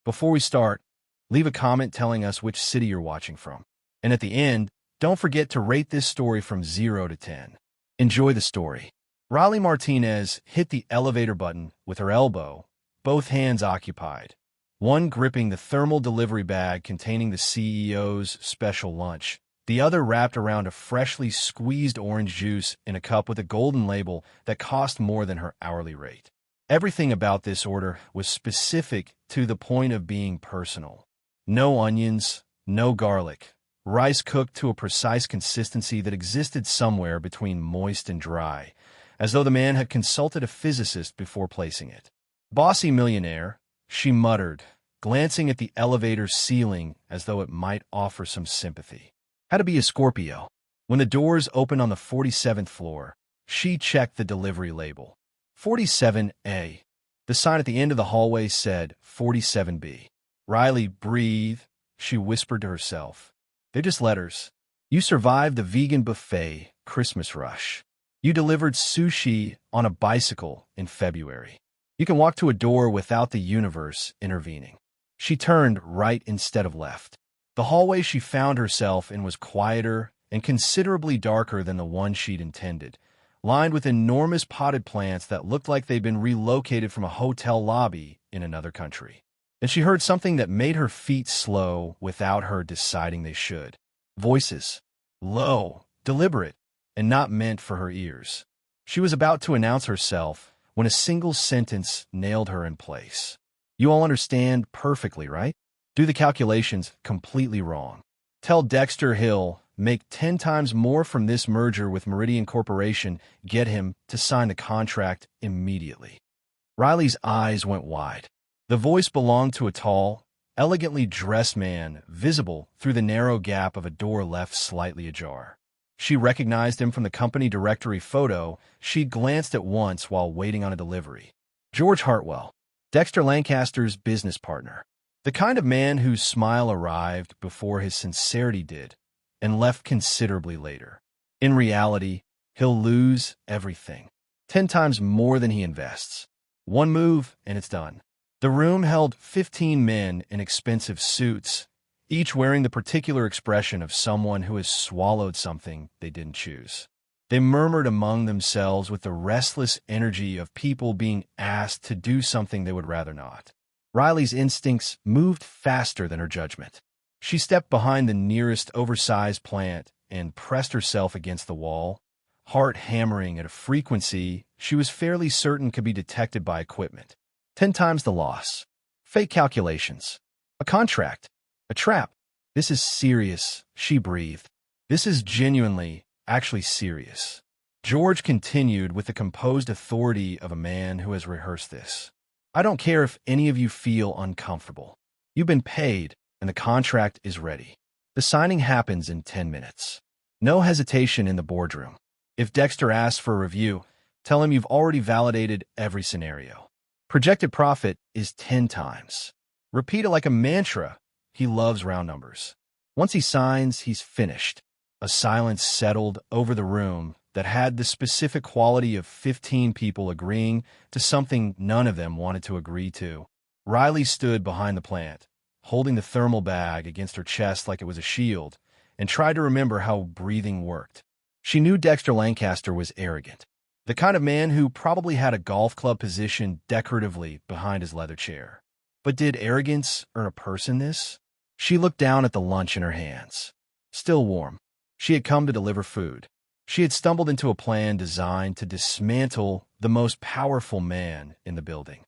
Before we start, leave a comment telling us which city you're watching from. And at the end, don't forget to rate this story from 0 to 10. Enjoy the story. Riley Martinez hit the elevator button with her elbow, both hands occupied, one gripping the thermal delivery bag containing the CEO's special lunch, the other wrapped around a freshly squeezed orange juice in a cup with a golden label that cost more than her hourly rate. Everything about this order was specific to the point of being personal. No onions, no garlic. Rice cooked to a precise consistency that existed somewhere between moist and dry, as though the man had consulted a physicist before placing it. "Bossy millionaire," she muttered, glancing at the elevator's ceiling as though it might offer some sympathy. Had to be a Scorpio. When the doors opened on the 47th floor, she checked the delivery label. 47A. The sign at the end of the hallway said 47B. Riley, breathe, she whispered to herself. They're just letters. You survived the vegan buffet Christmas rush. You delivered sushi on a bicycle in February. You can walk to a door without the universe intervening. She turned right instead of left. The hallway she found herself in was quieter and considerably darker than the one she'd intended, lined with enormous potted plants that looked like they'd been relocated from a hotel lobby in another country. And she heard something that made her feet slow without her deciding they should. Voices. Low, deliberate, and not meant for her ears. She was about to announce herself when a single sentence nailed her in place. You all understand perfectly, right? Do the calculations completely wrong. Tell Dexter Hill, make 10 times more from this merger with Meridian Corporation, get him to sign the contract immediately. Riley's eyes went wide. The voice belonged to a tall, elegantly dressed man, visible through the narrow gap of a door left slightly ajar. She recognized him from the company directory photo she'd glanced at once while waiting on a delivery. George Hartwell, Dexter Lancaster's business partner. The kind of man whose smile arrived before his sincerity did and left considerably later. In reality, he'll lose everything. 10 times more than he invests. One move and it's done. The room held 15 men in expensive suits, each wearing the particular expression of someone who has swallowed something they didn't choose. They murmured among themselves with the restless energy of people being asked to do something they would rather not. Riley's instincts moved faster than her judgment. She stepped behind the nearest oversized plant and pressed herself against the wall, heart hammering at a frequency she was fairly certain could be detected by equipment. 10 times the loss. Fake calculations. A contract. A trap. This is serious, she breathed. This is genuinely, actually serious. George continued with the composed authority of a man who has rehearsed this. I don't care if any of you feel uncomfortable. You've been paid, and the contract is ready. The signing happens in 10 minutes. No hesitation in the boardroom. If Dexter asks for a review, tell him you've already validated every scenario. Projected profit is 10 times. Repeat it like a mantra. He loves round numbers. Once he signs, he's finished. A silence settled over the room that had the specific quality of 15 people agreeing to something none of them wanted to agree to. Riley stood behind the plant, holding the thermal bag against her chest like it was a shield, and tried to remember how breathing worked. She knew Dexter Lancaster was arrogant, the kind of man who probably had a golf club positioned decoratively behind his leather chair. But did arrogance earn a person this? She looked down at the lunch in her hands. Still warm. She had come to deliver food. She had stumbled into a plan designed to dismantle the most powerful man in the building.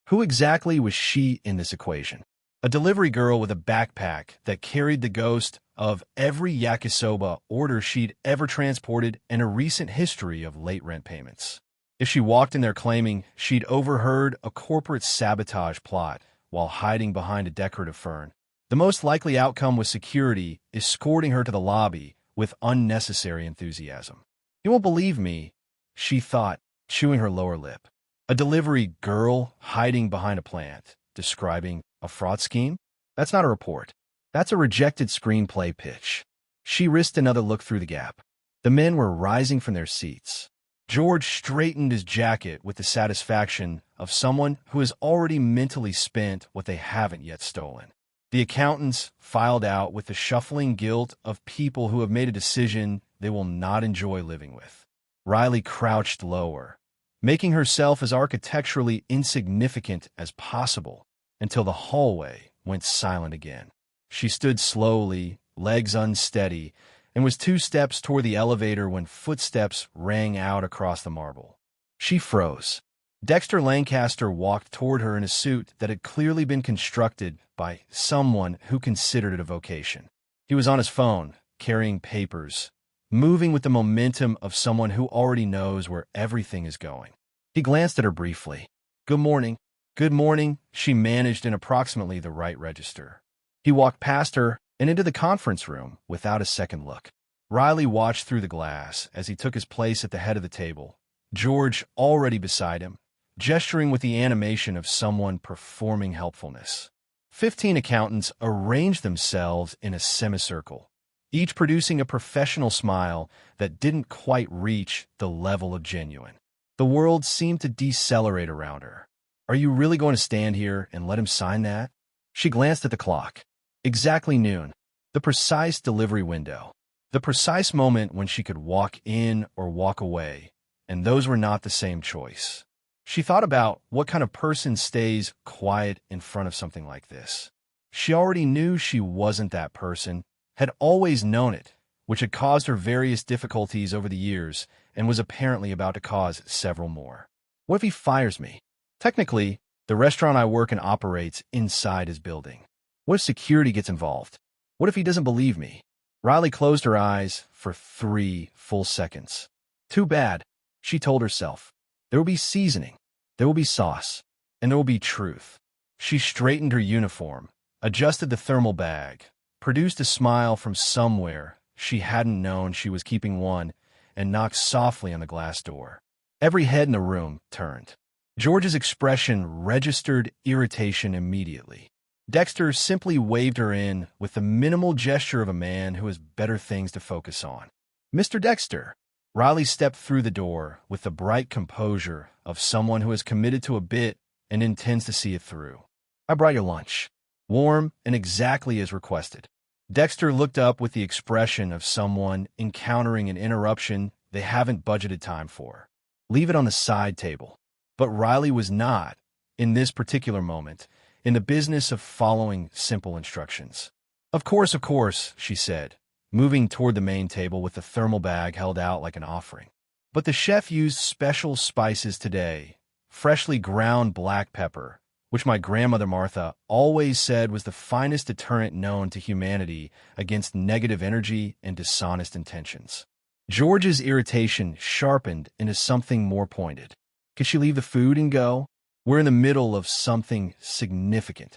Who exactly was she in this equation? A delivery girl with a backpack that carried the ghost of every yakisoba order she'd ever transported and a recent history of late rent payments. If she walked in there claiming she'd overheard a corporate sabotage plot while hiding behind a decorative fern, the most likely outcome was security escorting her to the lobby with unnecessary enthusiasm. You won't believe me, she thought, chewing her lower lip. A delivery girl hiding behind a plant, describing a fraud scheme? That's not a report. That's a rejected screenplay pitch. She risked another look through the gap. The men were rising from their seats. George straightened his jacket with the satisfaction of someone who has already mentally spent what they haven't yet stolen. The accountants filed out with the shuffling guilt of people who have made a decision they will not enjoy living with. Riley crouched lower, making herself as architecturally insignificant as possible until the hallway went silent again. She stood slowly, legs unsteady, and was 2 steps toward the elevator when footsteps rang out across the marble. She froze. Dexter Lancaster walked toward her in a suit that had clearly been constructed by someone who considered it a vocation. He was on his phone, carrying papers, moving with the momentum of someone who already knows where everything is going. He glanced at her briefly. "Good morning." "Good morning," she managed in approximately the right register. He walked past her and into the conference room without a second look. Riley watched through the glass as he took his place at the head of the table, George already beside him, gesturing with the animation of someone performing helpfulness. 15 accountants arranged themselves in a semicircle, each producing a professional smile that didn't quite reach the level of genuine. The world seemed to decelerate around her. "Are you really going to stand here and let him sign that?" She glanced at the clock. Exactly noon. The precise delivery window. The precise moment when she could walk in or walk away, and those were not the same choice. She thought about what kind of person stays quiet in front of something like this. She already knew she wasn't that person, had always known it, which had caused her various difficulties over the years and was apparently about to cause several more. What if he fires me? Technically, the restaurant I work in operates inside his building. What if security gets involved? What if he doesn't believe me? Riley closed her eyes for 3 full seconds. Too bad, she told herself. There will be seasoning, there will be sauce, and there will be truth. She straightened her uniform, adjusted the thermal bag, produced a smile from somewhere she hadn't known she was keeping one, and knocked softly on the glass door. Every head in the room turned. George's expression registered irritation immediately. Dexter simply waved her in with the minimal gesture of a man who has better things to focus on. "Mr. Dexter." Riley stepped through the door with the bright composure of someone who has committed to a bit and intends to see it through. "I brought your lunch. Warm and exactly as requested." Dexter looked up with the expression of someone encountering an interruption they haven't budgeted time for. "Leave it on the side table." But Riley was not, in this particular moment, in the business of following simple instructions. Of course, she said, moving toward the main table with the thermal bag held out like an offering. "But the chef used special spices today, freshly ground black pepper, which my grandmother Martha always said was the finest deterrent known to humanity against negative energy and dishonest intentions." George's irritation sharpened into something more pointed. Could she leave the food and go? We're in the middle of something significant.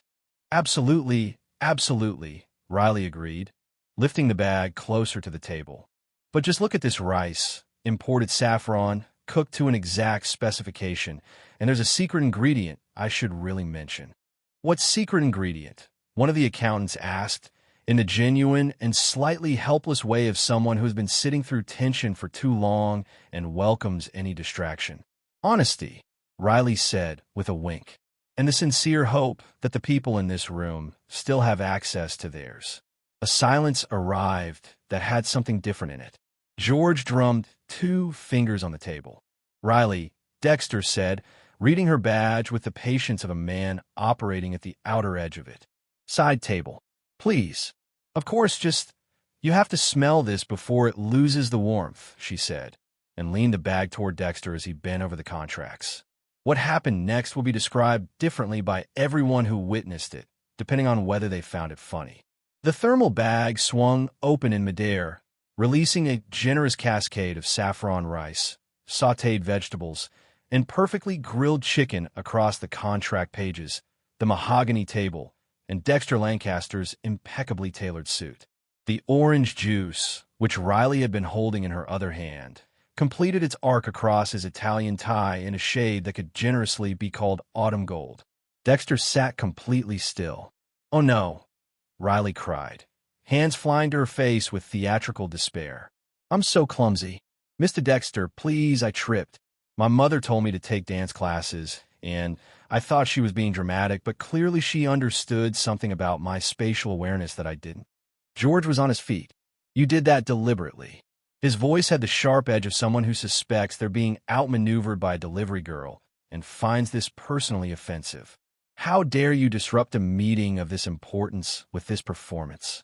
Absolutely, Riley agreed, lifting the bag closer to the table. "But just look at this rice, imported saffron, cooked to an exact specification, and there's a secret ingredient I should really mention." "What secret ingredient?" one of the accountants asked, in the genuine and slightly helpless way of someone who has been sitting through tension for too long and welcomes any distraction. "Honesty," Riley said with a wink, "and the sincere hope that the people in this room still have access to theirs." A silence arrived that had something different in it. George drummed 2 fingers on the table. "Riley," Dexter said, reading her badge with the patience of a man operating at the outer edge of it. "Side table. Please." "Of course, just, you have to smell this before it loses the warmth," she said, and leaned the bag toward Dexter as he bent over the contracts. What happened next will be described differently by everyone who witnessed it, depending on whether they found it funny. The thermal bag swung open in midair, releasing a generous cascade of saffron rice, sautéed vegetables, and perfectly grilled chicken across the contract pages, the mahogany table, and Dexter Lancaster's impeccably tailored suit. The orange juice, which Riley had been holding in her other hand, completed its arc across his Italian tie in a shade that could generously be called autumn gold. Dexter sat completely still. "Oh no," Riley cried, hands flying to her face with theatrical despair. "I'm so clumsy. Mr. Dexter, please, I tripped. My mother told me to take dance classes. and I thought she was being dramatic, but clearly she understood something about my spatial awareness that I didn't. George was on his feet. You did that deliberately. His voice had the sharp edge of someone who suspects they're being outmaneuvered by a delivery girl and finds this personally offensive. How dare you disrupt a meeting of this importance with this performance?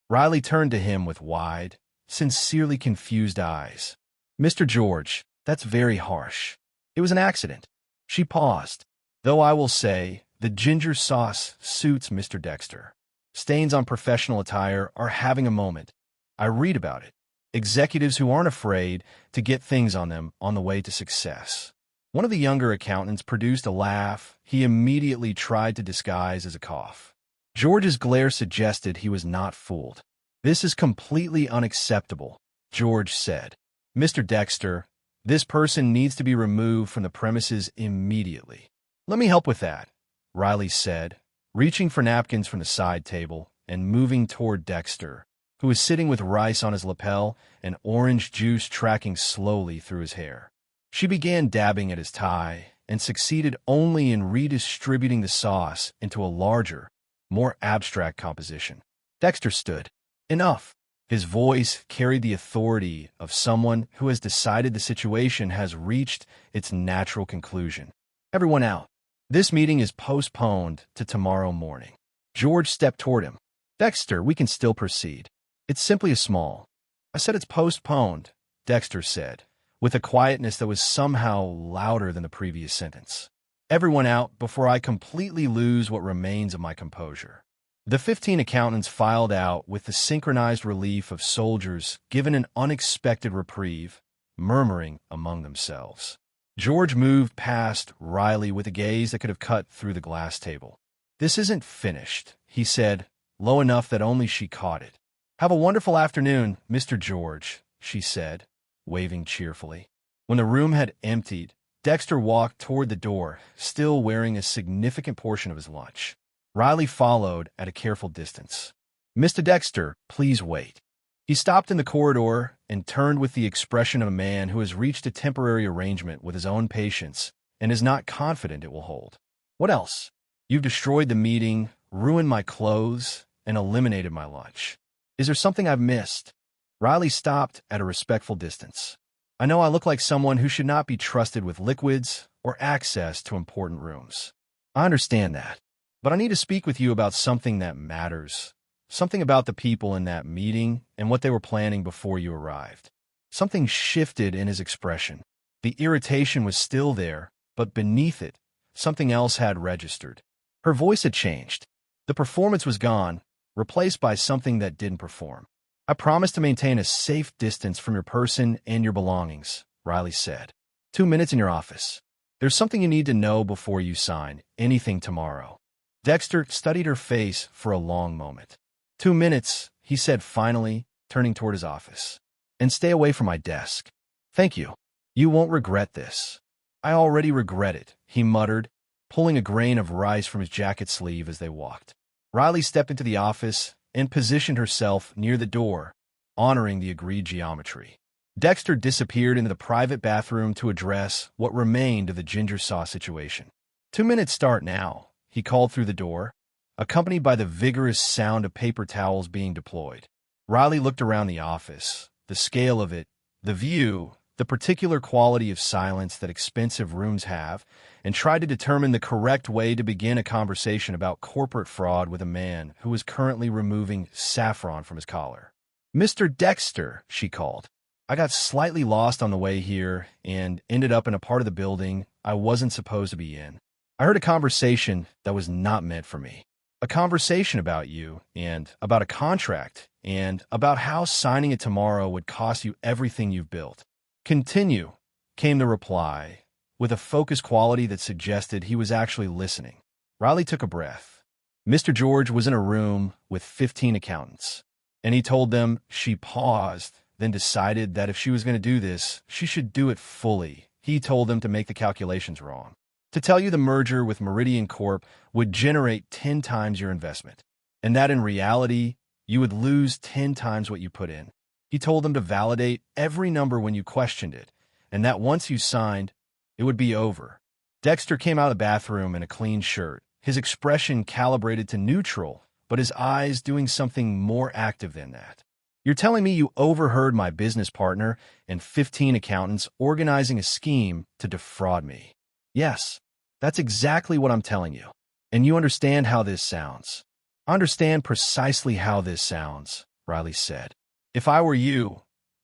Riley turned to him with wide, sincerely confused eyes. Mr. George, that's very harsh. It was an accident. She paused. Though I will say, the ginger sauce suits Mr. Dexter. Stains on professional attire are having a moment. I read about it. Executives who aren't afraid to get things on them on the way to success. One of the younger accountants produced a laugh he immediately tried to disguise as a cough. George's glare suggested he was not fooled. This is completely unacceptable, George said. Mr. Dexter, this person needs to be removed from the premises immediately. Let me help with that, Riley said, reaching for napkins from the side table and moving toward Dexter, who was sitting with rice on his lapel and orange juice tracking slowly through his hair. She began dabbing at his tie and succeeded only in redistributing the sauce into a larger, more abstract composition. Dexter stood. Enough. His voice carried the authority of someone who has decided the situation has reached its natural conclusion. Everyone out. This meeting is postponed to tomorrow morning. George stepped toward him. Dexter, we can still proceed. It's simply a small. I said it's postponed, Dexter said, with a quietness that was somehow louder than the previous sentence. Everyone out before I completely lose what remains of my composure. The 15 accountants filed out with the synchronized relief of soldiers given an unexpected reprieve, murmuring among themselves. George moved past Riley with a gaze that could have cut through the glass table. This isn't finished, he said, low enough that only she caught it. Have a wonderful afternoon, Mr. George, she said, waving cheerfully. When the room had emptied, Dexter walked toward the door, still wearing a significant portion of his lunch. Riley followed at a careful distance. Mr. Dexter, please wait. He stopped in the corridor and turned with the expression of a man who has reached a temporary arrangement with his own patience and is not confident it will hold. What else? You've destroyed the meeting, ruined my clothes, and eliminated my lunch. Is there something I've missed? Riley stopped at a respectful distance. I know I look like someone who should not be trusted with liquids or access to important rooms. I understand that. But I need to speak with you about something that matters. Something about the people in that meeting and what they were planning before you arrived. Something shifted in his expression. The irritation was still there, but beneath it, something else had registered. Her voice had changed. The performance was gone, replaced by something that didn't perform. I promise to maintain a safe distance from your person and your belongings, Riley said. 2 minutes in your office. There's something you need to know before you sign anything tomorrow. Dexter studied her face for a long moment. 2 minutes, he said finally, turning toward his office. And stay away from my desk. Thank you. You won't regret this. I already regret it, he muttered, pulling a grain of rice from his jacket sleeve as they walked. Riley stepped into the office and positioned herself near the door, honoring the agreed geometry. Dexter disappeared into the private bathroom to address what remained of the ginger sauce situation. 2 minutes start now, he called through the door, accompanied by the vigorous sound of paper towels being deployed. Riley looked around the office, the scale of it, the view, the particular quality of silence that expensive rooms have, and tried to determine the correct way to begin a conversation about corporate fraud with a man who was currently removing saffron from his collar. Mr. Dexter, she called. I got slightly lost on the way here and ended up in a part of the building I wasn't supposed to be in. I heard a conversation that was not meant for me. A conversation about you and about a contract and about how signing it tomorrow would cost you everything you've built. Continue, came the reply, with a focused quality that suggested he was actually listening. Riley took a breath. Mr. George was in a room with 15 accountants, and he told them. She paused, then decided that if she was going to do this, she should do it fully. He told them to make the calculations wrong. To tell you the merger with Meridian Corp would generate 10 times your investment, and that in reality, you would lose 10 times what you put in. He told them to validate every number when you questioned it, and that once you signed, it would be over. Dexter came out of the bathroom in a clean shirt, his expression calibrated to neutral, but his eyes doing something more active than that. You're telling me you overheard my business partner and 15 accountants organizing a scheme to defraud me? Yes, that's exactly what I'm telling you. And you understand how this sounds. I understand precisely how this sounds, Riley said. If I were you,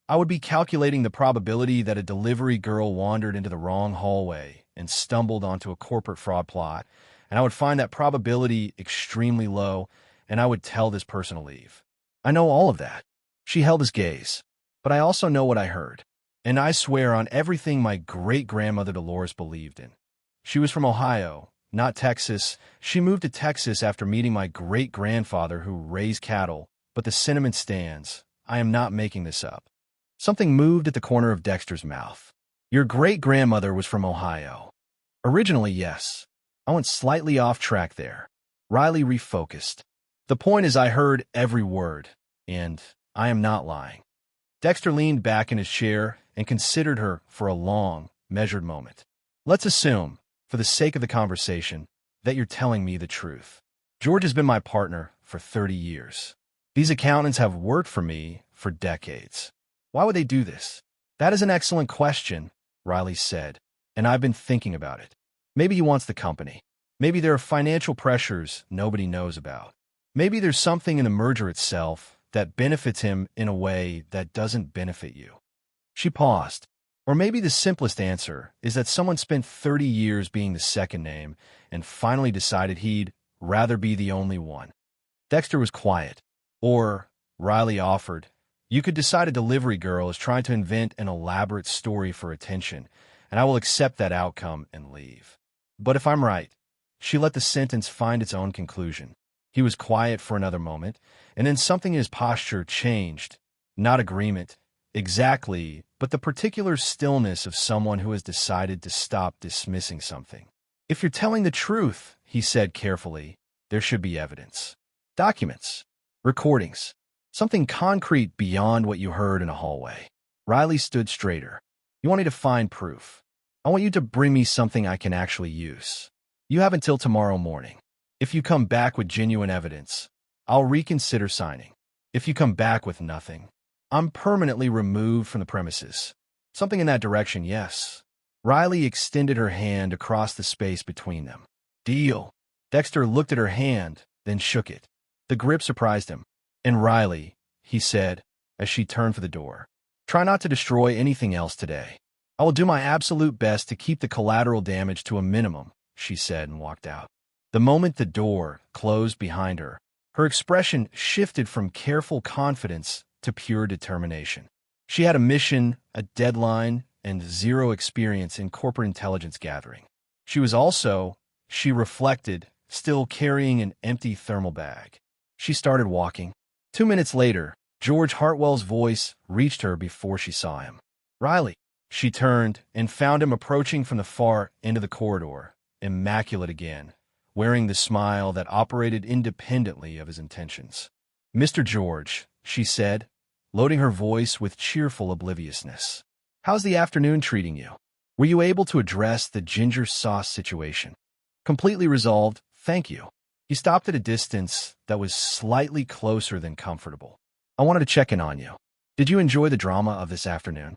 I would be calculating the probability that a delivery girl wandered into the wrong hallway and stumbled onto a corporate fraud plot, and I would find that probability extremely low, and I would tell this person to leave. I know all of that. She held his gaze. But I also know what I heard. And I swear on everything my great-grandmother Dolores believed in. She was from Ohio, not Texas. She moved to Texas after meeting my great-grandfather who raised cattle, but the sentiment stands. I am not making this up. Something moved at the corner of Dexter's mouth. Your great-grandmother was from Ohio. Originally, yes. I went slightly off track there. Riley refocused. The point is I heard every word, and I am not lying. Dexter leaned back in his chair and considered her for a long, measured moment. Let's assume, for the sake of the conversation, that you're telling me the truth. George has been my partner for 30 years. These accountants have worked for me for decades. Why would they do this? That is an excellent question, Riley said, and I've been thinking about it. Maybe he wants the company. Maybe there are financial pressures nobody knows about. Maybe there's something in the merger itself that benefits him in a way that doesn't benefit you. She paused. Or maybe the simplest answer is that someone spent 30 years being the second name and finally decided he'd rather be the only one. Dexter was quiet. Or, Riley offered, you could decide a delivery girl is trying to invent an elaborate story for attention, and I will accept that outcome and leave. But if I'm right, she let the sentence find its own conclusion. He was quiet for another moment, and then something in his posture changed. Not agreement, exactly, but the particular stillness of someone who has decided to stop dismissing something. If you're telling the truth, he said carefully, there should be evidence. Documents. Recordings. Something concrete beyond what you heard in a hallway. Riley stood straighter. You want me to find proof. I want you to bring me something I can actually use. You have until tomorrow morning. If you come back with genuine evidence, I'll reconsider signing. If you come back with nothing, I'm permanently removed from the premises. Something in that direction, yes. Riley extended her hand across the space between them. Deal. Dexter looked at her hand, then shook it. The grip surprised him. And Riley, he said, as she turned for the door, try not to destroy anything else today. I will do my absolute best to keep the collateral damage to a minimum, she said and walked out. The moment the door closed behind her, her expression shifted from careful confidence to pure determination. She had a mission, a deadline, and zero experience in corporate intelligence gathering. She was also, she reflected, still carrying an empty thermal bag. She started walking. 2 minutes later, George Hartwell's voice reached her before she saw him. Riley. She turned and found him approaching from the far end of the corridor, immaculate again, wearing the smile that operated independently of his intentions. Mr. George, she said, loading her voice with cheerful obliviousness. How's the afternoon treating you? Were you able to address the ginger sauce situation? Completely resolved, thank you. He stopped at a distance that was slightly closer than comfortable. I wanted to check in on you. Did you enjoy the drama of this afternoon?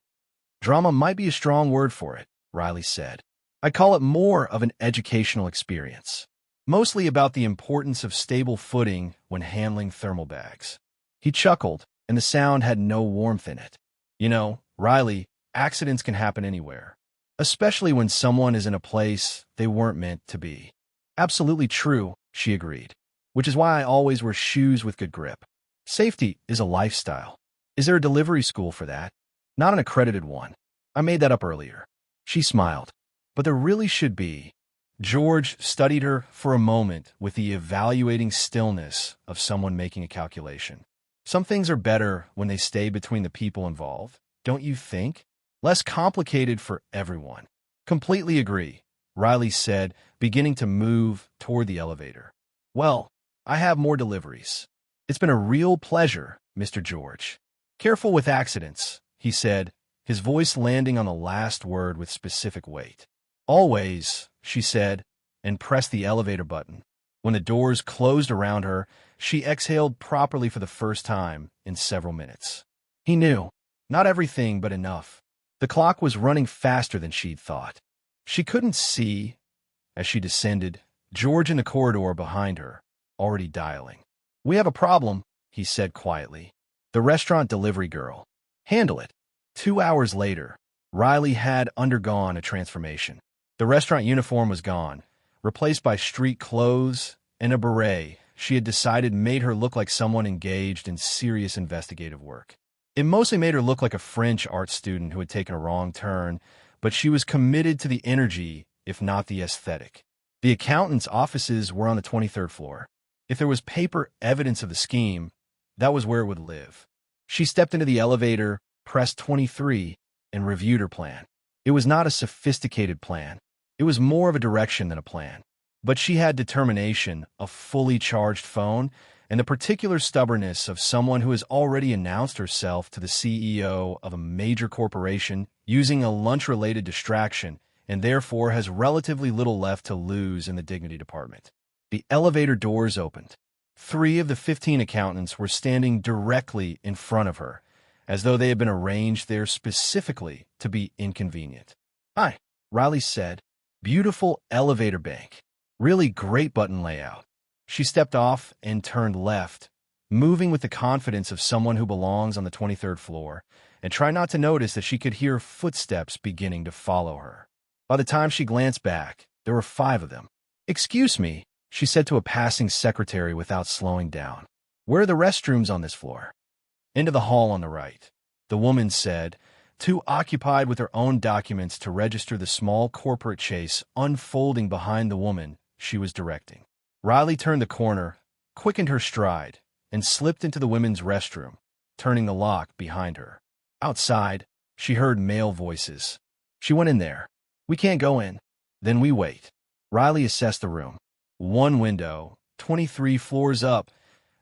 Drama might be a strong word for it, Riley said. I call it more of an educational experience. Mostly about the importance of stable footing when handling thermal bags. He chuckled, and the sound had no warmth in it. You know, Riley, accidents can happen anywhere. Especially when someone is in a place they weren't meant to be. Absolutely true, she agreed. Which is why I always wear shoes with good grip. Safety is a lifestyle. Is there a delivery school for that? Not an accredited one. I made that up earlier. She smiled. But there really should be. George studied her for a moment with the evaluating stillness of someone making a calculation. Some things are better when they stay between the people involved, don't you think? Less complicated for everyone. Completely agree, Riley said, beginning to move toward the elevator. Well, I have more deliveries. It's been a real pleasure, Mr. George. Careful with accidents, he said, his voice landing on the last word with specific weight. Always, she said, and pressed the elevator button. When the doors closed around her, she exhaled properly for the first time in several minutes. He knew. Not everything, but enough. The clock was running faster than she'd thought. She couldn't see, as she descended, George in the corridor behind her, already dialing. "We have a problem," he said quietly. "The restaurant delivery girl. Handle it." 2 hours later, Riley had undergone a transformation. The restaurant uniform was gone, replaced by street clothes and a beret she had decided made her look like someone engaged in serious investigative work. It mostly made her look like a French art student who had taken a wrong turn, but she was committed to the energy, if not the aesthetic. The accountant's offices were on the 23rd floor. If there was paper evidence of the scheme, that was where it would live. She stepped into the elevator, pressed 23, and reviewed her plan. It was not a sophisticated plan. It was more of a direction than a plan. But she had determination, a fully charged phone, and the particular stubbornness of someone who has already announced herself to the CEO of a major corporation using a lunch-related distraction and therefore has relatively little left to lose in the dignity department. The elevator doors opened. 3 of the 15 accountants were standing directly in front of her, as though they had been arranged there specifically to be inconvenient. "Hi," Riley said. "Beautiful elevator bank. Really great button layout." She stepped off and turned left, moving with the confidence of someone who belongs on the 23rd floor, and tried not to notice that she could hear footsteps beginning to follow her. By the time she glanced back, there were 5 of them. "Excuse me," she said to a passing secretary without slowing down. "Where are the restrooms on this floor?" "Into the hall on the right," the woman said, too occupied with her own documents to register the small corporate chase unfolding behind the woman she was directing. Riley turned the corner, quickened her stride, and slipped into the women's restroom, turning the lock behind her. Outside, she heard male voices. She went in there. "We can't go in." "Then we wait." Riley assessed the room. 1 window, 23 floors up.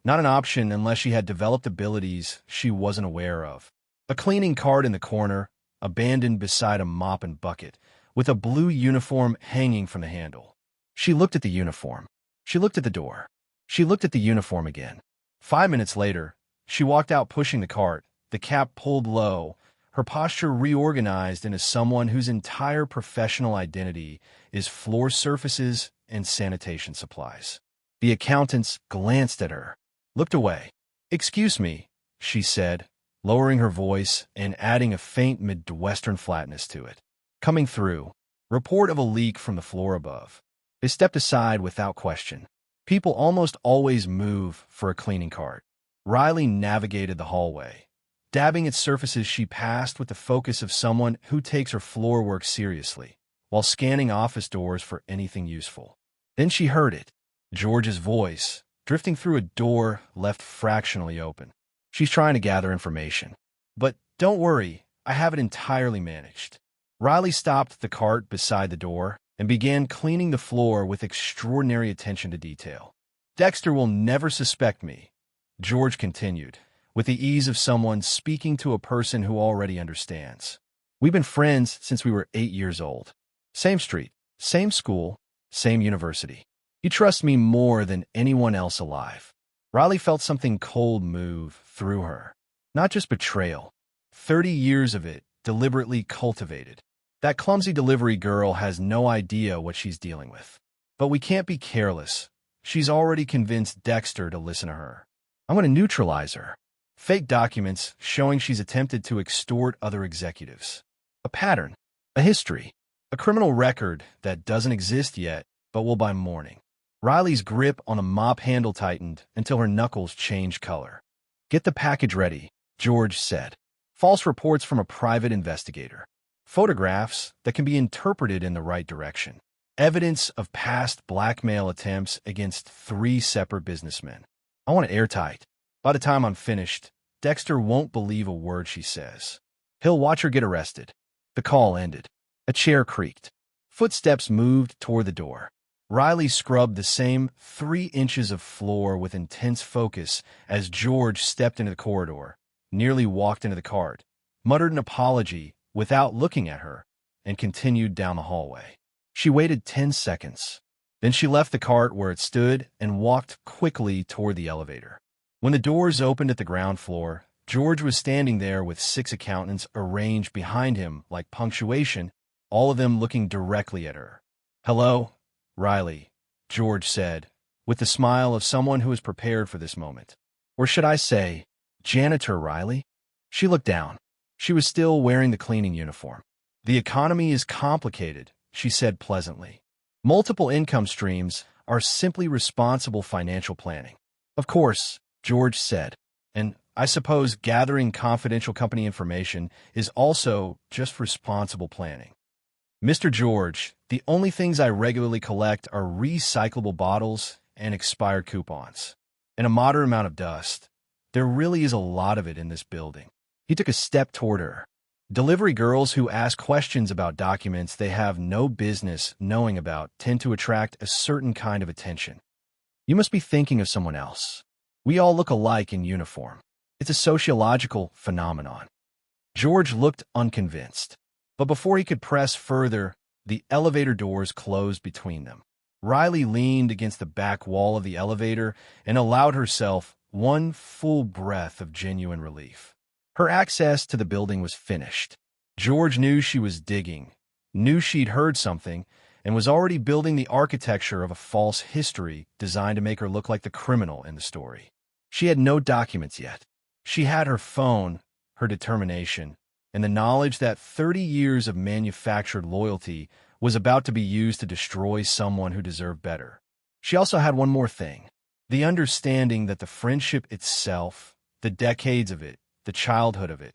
Not an option unless she had developed abilities she wasn't aware of. A cleaning cart in the corner, abandoned beside a mop and bucket, with a blue uniform hanging from the handle. She looked at the uniform. She looked at the door. She looked at the uniform again. 5 minutes later, she walked out pushing the cart, the cap pulled low, her posture reorganized into someone whose entire professional identity is floor surfaces and sanitation supplies. The accountants glanced at her, looked away. "Excuse me," she said, lowering her voice and adding a faint Midwestern flatness to it. "Coming through. Report of a leak from the floor above." They stepped aside without question. People almost always move for a cleaning cart. Riley navigated the hallway, dabbing at surfaces she passed with the focus of someone who takes her floor work seriously, while scanning office doors for anything useful. Then she heard it, George's voice, drifting through a door left fractionally open. "She's trying to gather information. But don't worry, I have it entirely managed." Riley stopped the cart beside the door and began cleaning the floor with extraordinary attention to detail. "Dexter will never suspect me," George continued, with the ease of someone speaking to a person who already understands. "We've been friends since we were 8 years old. Same street, same school, same university. He trusts me more than anyone else alive." Riley felt something cold move through her. Not just betrayal. 30 years of it, deliberately cultivated. That clumsy delivery girl has no idea what she's dealing with. But we can't be careless. She's already convinced Dexter to listen to her. I'm going to neutralize her. Fake documents showing she's attempted to extort other executives. A pattern. A history. A criminal record that doesn't exist yet, but will by morning. Riley's grip on the mop handle tightened until her knuckles changed color. "Get the package ready," George said. "False reports from a private investigator. Photographs that can be interpreted in the right direction. Evidence of past blackmail attempts against 3 separate businessmen. I want it airtight. By the time I'm finished, Dexter won't believe a word she says. He'll watch her get arrested." The call ended. A chair creaked. Footsteps moved toward the door. Riley scrubbed the same 3 inches of floor with intense focus as George stepped into the corridor, nearly walked into the cart, muttered an apology without looking at her, and continued down the hallway. She waited 10 seconds. Then she left the cart where it stood and walked quickly toward the elevator. When the doors opened at the ground floor, George was standing there with 6 accountants arranged behind him like punctuation, all of them looking directly at her. "Hello, Riley," George said, with the smile of someone who is prepared for this moment. Or should I say, Janitor Riley? She looked down. She was still wearing the cleaning uniform. "The economy is complicated," she said pleasantly. "Multiple income streams are simply responsible financial planning." "Of course," George said, "and I suppose gathering confidential company information is also just responsible planning." "Mr. George, the only things I regularly collect are recyclable bottles and expired coupons, and a moderate amount of dust. There really is a lot of it in this building." He took a step toward her. "Delivery girls who ask questions about documents they have no business knowing about tend to attract a certain kind of attention. You must be thinking of someone else. We all look alike in uniform. It's a sociological phenomenon." George looked unconvinced. But before he could press further, the elevator doors closed between them. Riley leaned against the back wall of the elevator and allowed herself one full breath of genuine relief. Her access to the building was finished. George knew she was digging, knew she'd heard something, and was already building the architecture of a false history designed to make her look like the criminal in the story. She had no documents yet. She had her phone, her determination, and the knowledge that 30 years of manufactured loyalty was about to be used to destroy someone who deserved better. She also had one more thing, the understanding that the friendship itself, the decades of it, the childhood of it,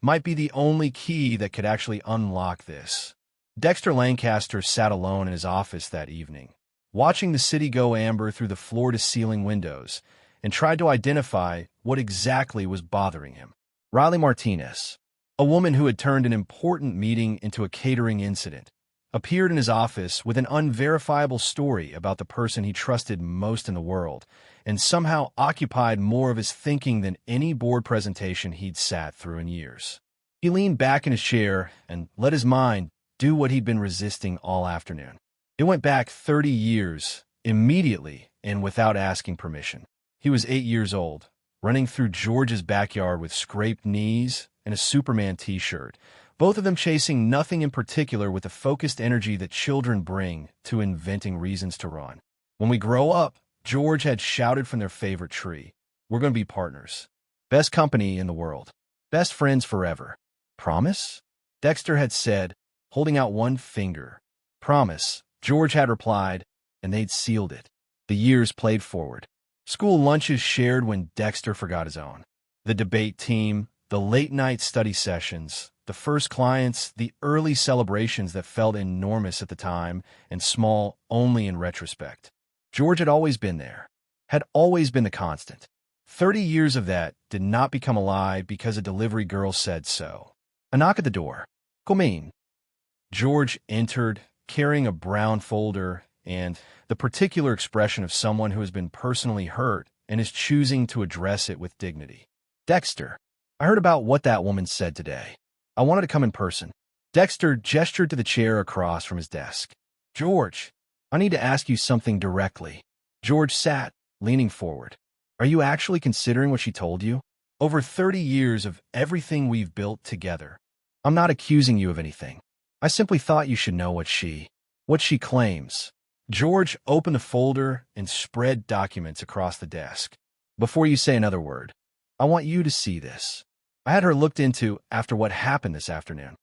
might be the only key that could actually unlock this. Dexter Lancaster sat alone in his office that evening, watching the city go amber through the floor-to-ceiling windows, and tried to identify what exactly was bothering him. Riley Martinez, a woman who had turned an important meeting into a catering incident, appeared in his office with an unverifiable story about the person he trusted most in the world, and somehow occupied more of his thinking than any board presentation he'd sat through in years. He leaned back in his chair and let his mind do what he'd been resisting all afternoon. It went back 30 years, immediately and without asking permission. He was 8 years old, running through George's backyard with scraped knees and a Superman t-shirt, both of them chasing nothing in particular with the focused energy that children bring to inventing reasons to run. "When we grow up," George had shouted from their favorite tree, "we're going to be partners. Best company in the world. Best friends forever. Promise?" Dexter had said, holding out one finger. "Promise," George had replied, and they'd sealed it. The years played forward. School lunches shared when Dexter forgot his own. The debate team, the late-night study sessions, the first clients, the early celebrations that felt enormous at the time and small only in retrospect. George had always been there, had always been the constant. 30 years of that did not become a lie because a delivery girl said so. A knock at the door. "Come in." George entered, carrying a brown folder and the particular expression of someone who has been personally hurt and is choosing to address it with dignity. "Dexter, I heard about what that woman said today. I wanted to come in person." Dexter gestured to the chair across from his desk. "George, I need to ask you something directly." George sat, leaning forward. "Are you actually considering what she told you? Over 30 years of everything we've built together. I'm not accusing you of anything. I simply thought you should know what she claims." George opened the folder and spread documents across the desk. "Before you say another word, I want you to see this. I had her looked into after what happened this afternoon."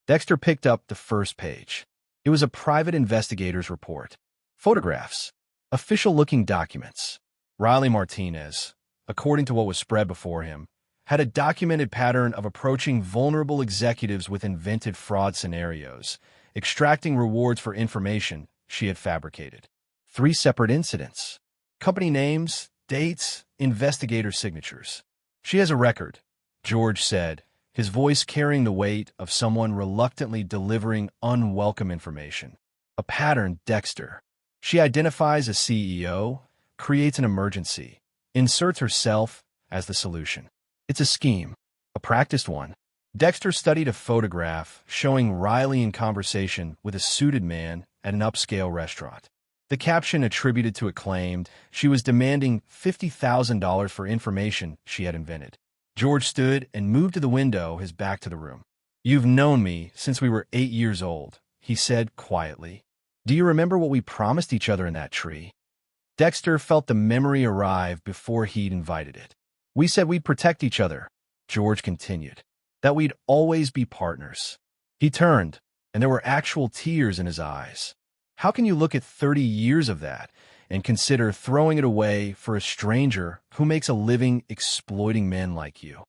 Dexter picked up the first page. It was a private investigator's report. Photographs. Official-looking documents. Riley Martinez, according to what was spread before him, had a documented pattern of approaching vulnerable executives with invented fraud scenarios, extracting rewards for information she had fabricated. 3 separate incidents. Company names, dates, investigator signatures. "She has a record," George said, his voice carrying the weight of someone reluctantly delivering unwelcome information. "A pattern, Dexter. She identifies a CEO, creates an emergency, inserts herself as the solution. It's a scheme, a practiced one." Dexter studied a photograph showing Riley in conversation with a suited man at an upscale restaurant. The caption attributed to it claimed she was demanding $50,000 for information she had invented. George stood and moved to the window, his back to the room. "You've known me since we were 8 years old," he said quietly. "Do you remember what we promised each other in that tree?" Dexter felt the memory arrive before he'd invited it. "We said we'd protect each other," George continued, "that we'd always be partners." He turned, and there were actual tears in his eyes. How can you look at 30 years of that and consider throwing it away for a stranger who makes a living exploiting men like you?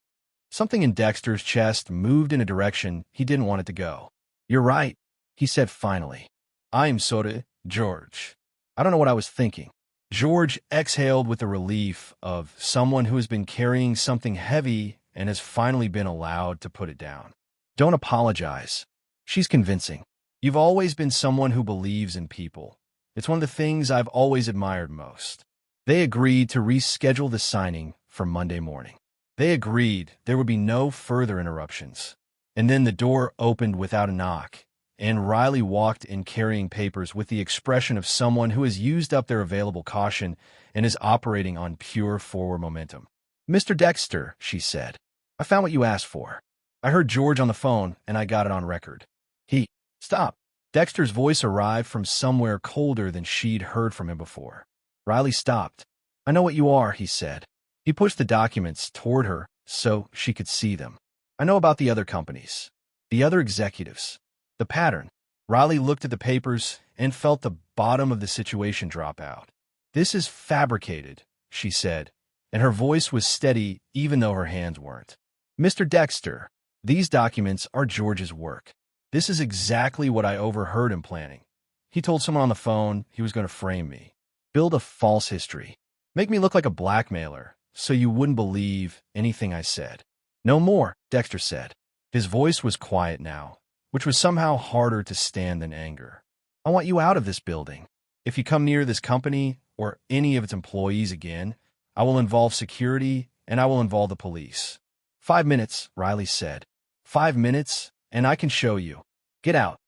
Something in Dexter's chest moved in a direction he didn't want it to go. "You're right," he said finally. "I'm sorry, George. I don't know what I was thinking." George exhaled with the relief of someone who has been carrying something heavy and has finally been allowed to put it down. "Don't apologize. She's convincing. You've always been someone who believes in people. It's one of the things I've always admired most." They agreed to reschedule the signing for Monday morning. They agreed there would be no further interruptions. And then the door opened without a knock, and Riley walked in carrying papers with the expression of someone who has used up their available caution and is operating on pure forward momentum. "Mr. Dexter," she said, "I found what you asked for. I heard George on the phone, and I got it on record. He—" "Stop." Dexter's voice arrived from somewhere colder than she'd heard from him before. Riley stopped. "I know what you are," he said. He pushed the documents toward her so she could see them. "I know about the other companies, the other executives, the pattern." Riley looked at the papers and felt the bottom of the situation drop out. "This is fabricated," she said, and her voice was steady even though her hands weren't. "Mr. Dexter, these documents are George's work. This is exactly what I overheard him planning. He told someone on the phone he was going to frame me, build a false history, make me look like a blackmailer so you wouldn't believe anything I said." "No more," Dexter said. His voice was quiet now, which was somehow harder to stand than anger. "I want you out of this building. If you come near this company or any of its employees again, I will involve security and I will involve the police." "5 minutes," Riley said. "5 minutes, and I can show you. Get out."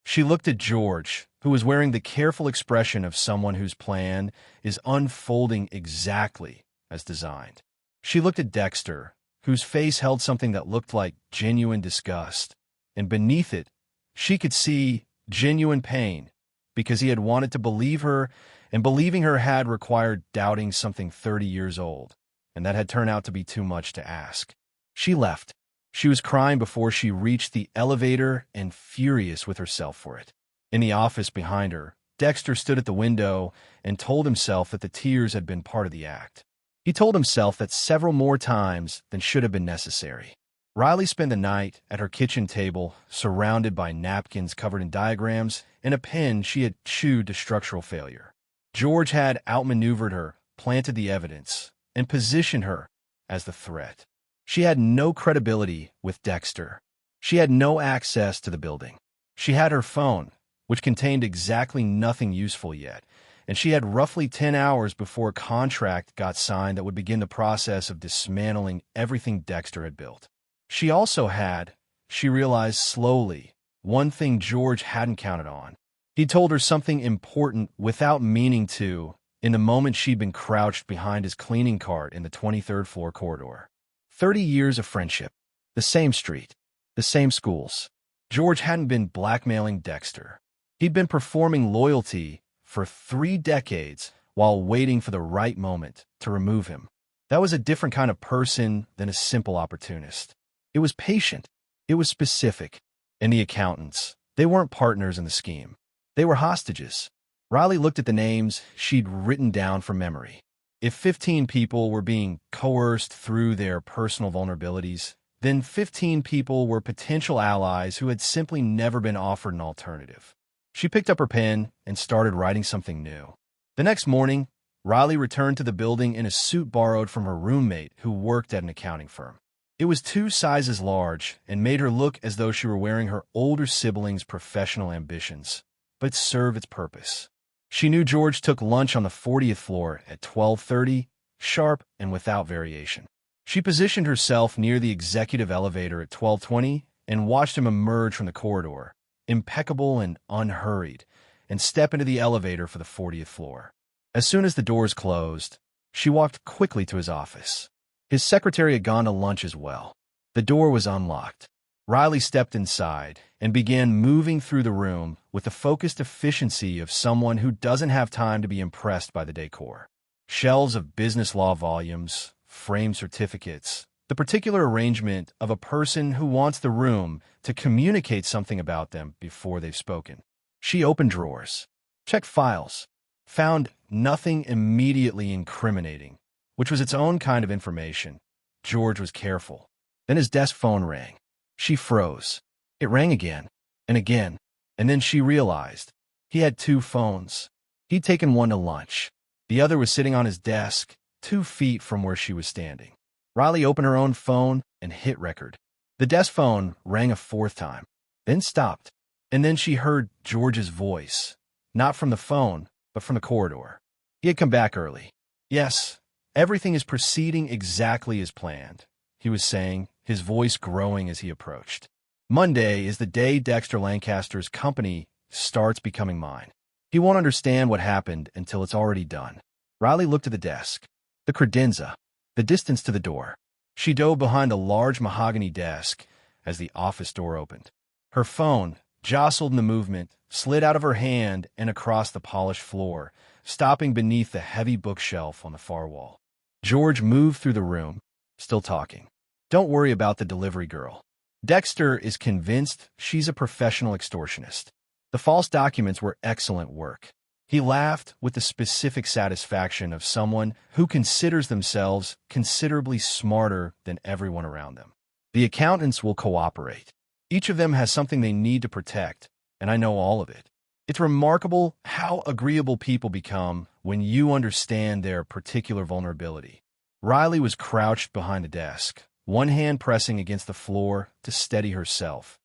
She looked at George, who was wearing the careful expression of someone whose plan is unfolding exactly as designed. She looked at Dexter, whose face held something that looked like genuine disgust, and beneath it, she could see genuine pain, because he had wanted to believe her, and believing her had required doubting something 30 years old, and that had turned out to be too much to ask. She left. She was crying before she reached the elevator and furious with herself for it. In the office behind her, Dexter stood at the window and told himself that the tears had been part of the act. He told himself that several more times than should have been necessary. Riley spent the night at her kitchen table, surrounded by napkins covered in diagrams and a pen she had chewed to structural failure. George had outmaneuvered her, planted the evidence, and positioned her as the threat. She had no credibility with Dexter. She had no access to the building. She had her phone, which contained exactly nothing useful yet, and she had roughly 10 hours before a contract got signed that would begin the process of dismantling everything Dexter had built. She also had, she realized slowly, one thing George hadn't counted on. He told her something important without meaning to in the moment she'd been crouched behind his cleaning cart in the 23rd floor corridor. 30 years of friendship, the same street, the same schools. George hadn't been blackmailing Dexter. He'd been performing loyalty for 3 decades while waiting for the right moment to remove him. That was a different kind of person than a simple opportunist. It was patient. It was specific. And the accountants, they weren't partners in the scheme. They were hostages. Riley looked at the names she'd written down from memory. If 15 people were being coerced through their personal vulnerabilities, then 15 people were potential allies who had simply never been offered an alternative. She picked up her pen and started writing something new. The next morning, Riley returned to the building in a suit borrowed from her roommate who worked at an accounting firm. It was 2 sizes large and made her look as though she were wearing her older siblings' professional ambitions, but it served its purpose. She knew George took lunch on the 40th floor at 12:30, sharp and without variation. She positioned herself near the executive elevator at 12:20 and watched him emerge from the corridor, impeccable and unhurried, and step into the elevator for the 40th floor. As soon as the doors closed, she walked quickly to his office. His secretary had gone to lunch as well. The door was unlocked. Riley stepped inside and began moving through the room with the focused efficiency of someone who doesn't have time to be impressed by the decor. Shelves of business law volumes, framed certificates, the particular arrangement of a person who wants the room to communicate something about them before they've spoken. She opened drawers, checked files, found nothing immediately incriminating, which was its own kind of information. George was careful. Then his desk phone rang. She froze. It rang again, and then she realized he had two phones. He'd taken one to lunch. The other was sitting on his desk, 2 feet from where she was standing. Riley opened her own phone and hit record. The desk phone rang a 4th time, then stopped, and then she heard George's voice, not from the phone, but from the corridor. He had come back early. "Yes, everything is proceeding exactly as planned," he was saying, his voice growing as he approached. "Monday is the day Dexter Lancaster's company starts becoming mine. He won't understand what happened until it's already done." Riley looked at the desk, the credenza, the distance to the door. She dove behind a large mahogany desk as the office door opened. Her phone, jostled in the movement, slid out of her hand and across the polished floor, stopping beneath the heavy bookshelf on the far wall. George moved through the room, still talking. "Don't worry about the delivery girl. Dexter is convinced she's a professional extortionist. The false documents were excellent work." He laughed with the specific satisfaction of someone who considers themselves considerably smarter than everyone around them. "The accountants will cooperate. Each of them has something they need to protect, and I know all of it. It's remarkable how agreeable people become when you understand their particular vulnerability." Riley was crouched behind the desk, one hand pressing against the floor to steady herself,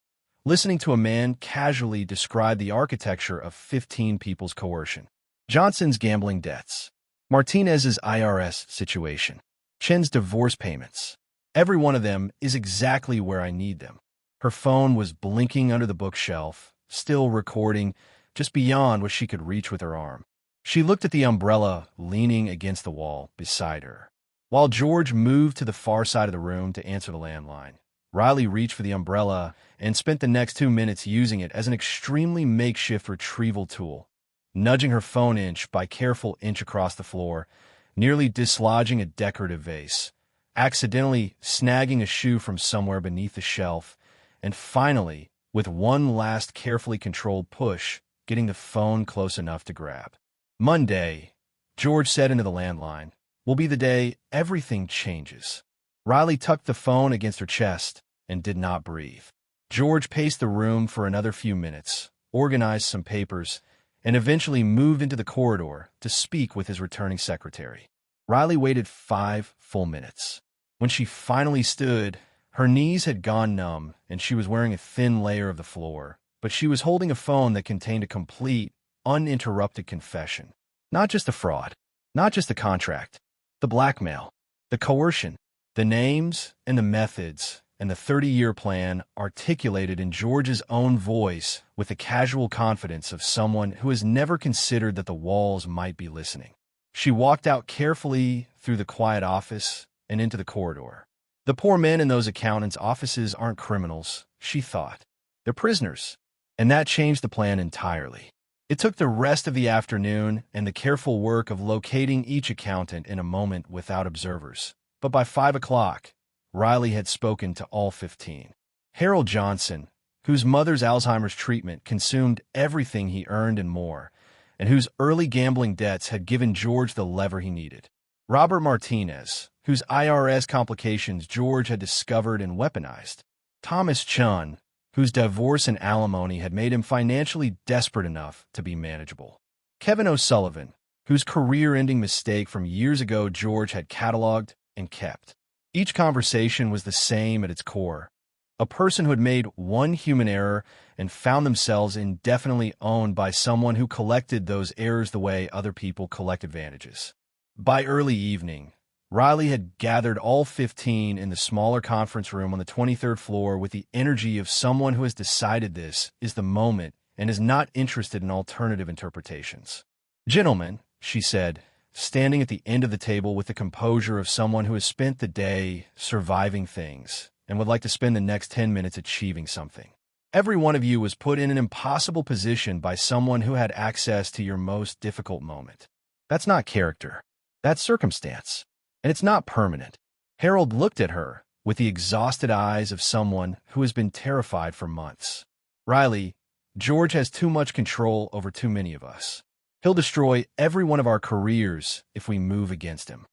listening to a man casually describe the architecture of 15 people's coercion. Johnson's gambling debts, Martinez's IRS situation, Chen's divorce payments. Every one of them is exactly where I need them. Her phone was blinking under the bookshelf, still recording, just beyond what she could reach with her arm. She looked at the umbrella leaning against the wall beside her. While George moved to the far side of the room to answer the landline, Riley reached for the umbrella and spent the next 2 minutes using it as an extremely makeshift retrieval tool, nudging her phone inch by careful inch across the floor, nearly dislodging a decorative vase, accidentally snagging a shoe from somewhere beneath the shelf, and finally, with one last carefully controlled push, getting the phone close enough to grab. "Monday," George said into the landline, "will be the day everything changes." Riley tucked the phone against her chest and did not breathe. George paced the room for another few minutes, organized some papers, and eventually moved into the corridor to speak with his returning secretary. Riley waited 5 full minutes. When she finally stood, her knees had gone numb and she was wearing a thin layer of the floor, but she was holding a phone that contained a complete, uninterrupted confession. Not just the fraud, not just the contract, the blackmail, the coercion, the names and the methods, and the 30-year plan articulated in George's own voice with the casual confidence of someone who has never considered that the walls might be listening. She walked out carefully through the quiet office and into the corridor. The poor men in those accountants' offices aren't criminals, she thought. They're prisoners. And that changed the plan entirely. It took the rest of the afternoon and the careful work of locating each accountant in a moment without observers. But by 5 o'clock, Riley had spoken to all 15. Harold Johnson, whose mother's Alzheimer's treatment consumed everything he earned and more, and whose early gambling debts had given George the lever he needed. Robert Martinez, whose IRS complications George had discovered and weaponized. Thomas Chun, whose divorce and alimony had made him financially desperate enough to be manageable. Kevin O'Sullivan, whose career-ending mistake from years ago George had cataloged and kept. Each conversation was the same at its core. A person who had made one human error and found themselves indefinitely owned by someone who collected those errors the way other people collect advantages. By early evening, Riley had gathered all 15 in the smaller conference room on the 23rd floor with the energy of someone who has decided this is the moment and is not interested in alternative interpretations. Gentlemen, she said, standing at the end of the table with the composure of someone who has spent the day surviving things and would like to spend the next 10 minutes achieving something. Every one of you was put in an impossible position by someone who had access to your most difficult moment. That's not character. That's circumstance. And it's not permanent. Harold looked at her with the exhausted eyes of someone who has been terrified for months. Riley, George has too much control over too many of us. He'll destroy every one of our careers if we move against him.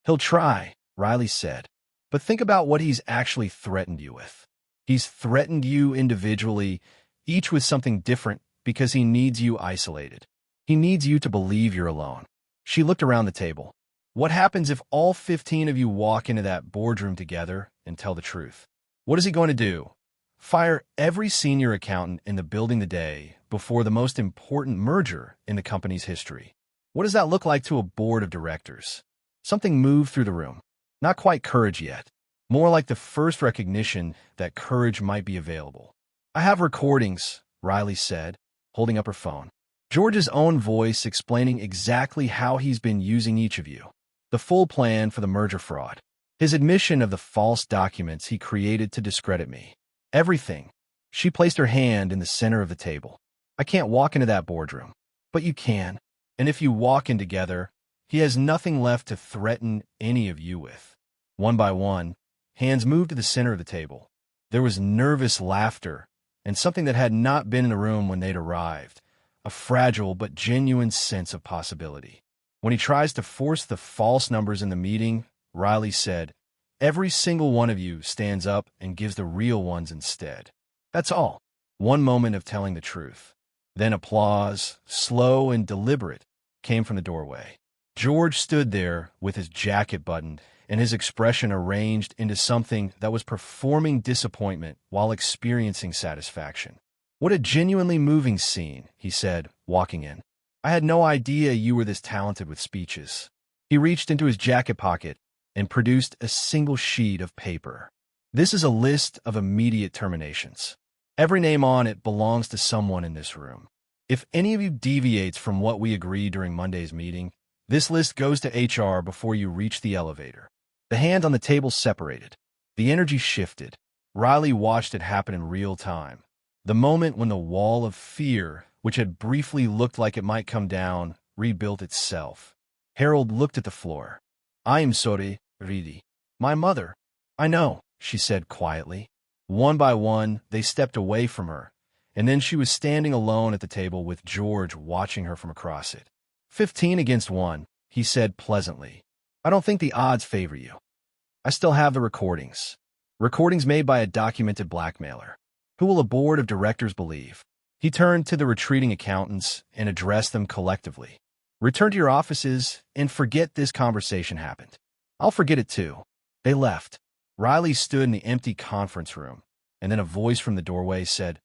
He'll try, Riley said. But think about what he's actually threatened you with. He's threatened you individually, each with something different, because he needs you isolated. He needs you to believe you're alone. She looked around the table. What happens if all 15 of you walk into that boardroom together and tell the truth? What is he going to do? Fire every senior accountant in the building the day before the most important merger in the company's history. What does that look like to a board of directors? Something moved through the room. Not quite courage yet. More like the first recognition that courage might be available. I have recordings, Riley said, holding up her phone. George's own voice explaining exactly how he's been using each of you. The full plan for the merger fraud. His admission of the false documents he created to discredit me. Everything. She placed her hand in the center of the table. I can't walk into that boardroom. But you can. And if you walk in together, he has nothing left to threaten any of you with. One by one, hands moved to the center of the table. There was nervous laughter and something that had not been in the room when they'd arrived, a fragile but genuine sense of possibility. When he tries to force the false numbers in the meeting, Riley said, every single one of you stands up and gives the real ones instead. That's all. One moment of telling the truth. Then applause, slow and deliberate, came from the doorway. George stood there with his jacket buttoned and his expression arranged into something that was performing disappointment while experiencing satisfaction. What a genuinely moving scene, he said, walking in. I had no idea you were this talented with speeches. He reached into his jacket pocket and produced a single sheet of paper. This is a list of immediate terminations. Every name on it belongs to someone in this room. If any of you deviates from what we agreed during Monday's meeting, this list goes to HR before you reach the elevator. The hand on the table separated. The energy shifted. Riley watched it happen in real time. The moment when the wall of fear, which had briefly looked like it might come down, rebuilt itself. Harold looked at the floor. I am sorry, Ridi. My mother. I know, she said quietly. One by one, they stepped away from her, and then she was standing alone at the table with George watching her from across it. 15 against 1, he said pleasantly. I don't think the odds favor you. I still have the recordings. Recordings made by a documented blackmailer. Who will a board of directors believe? He turned to the retreating accountants and addressed them collectively. Return to your offices and forget this conversation happened. I'll forget it too. They left. Riley stood in the empty conference room, and then a voice from the doorway said,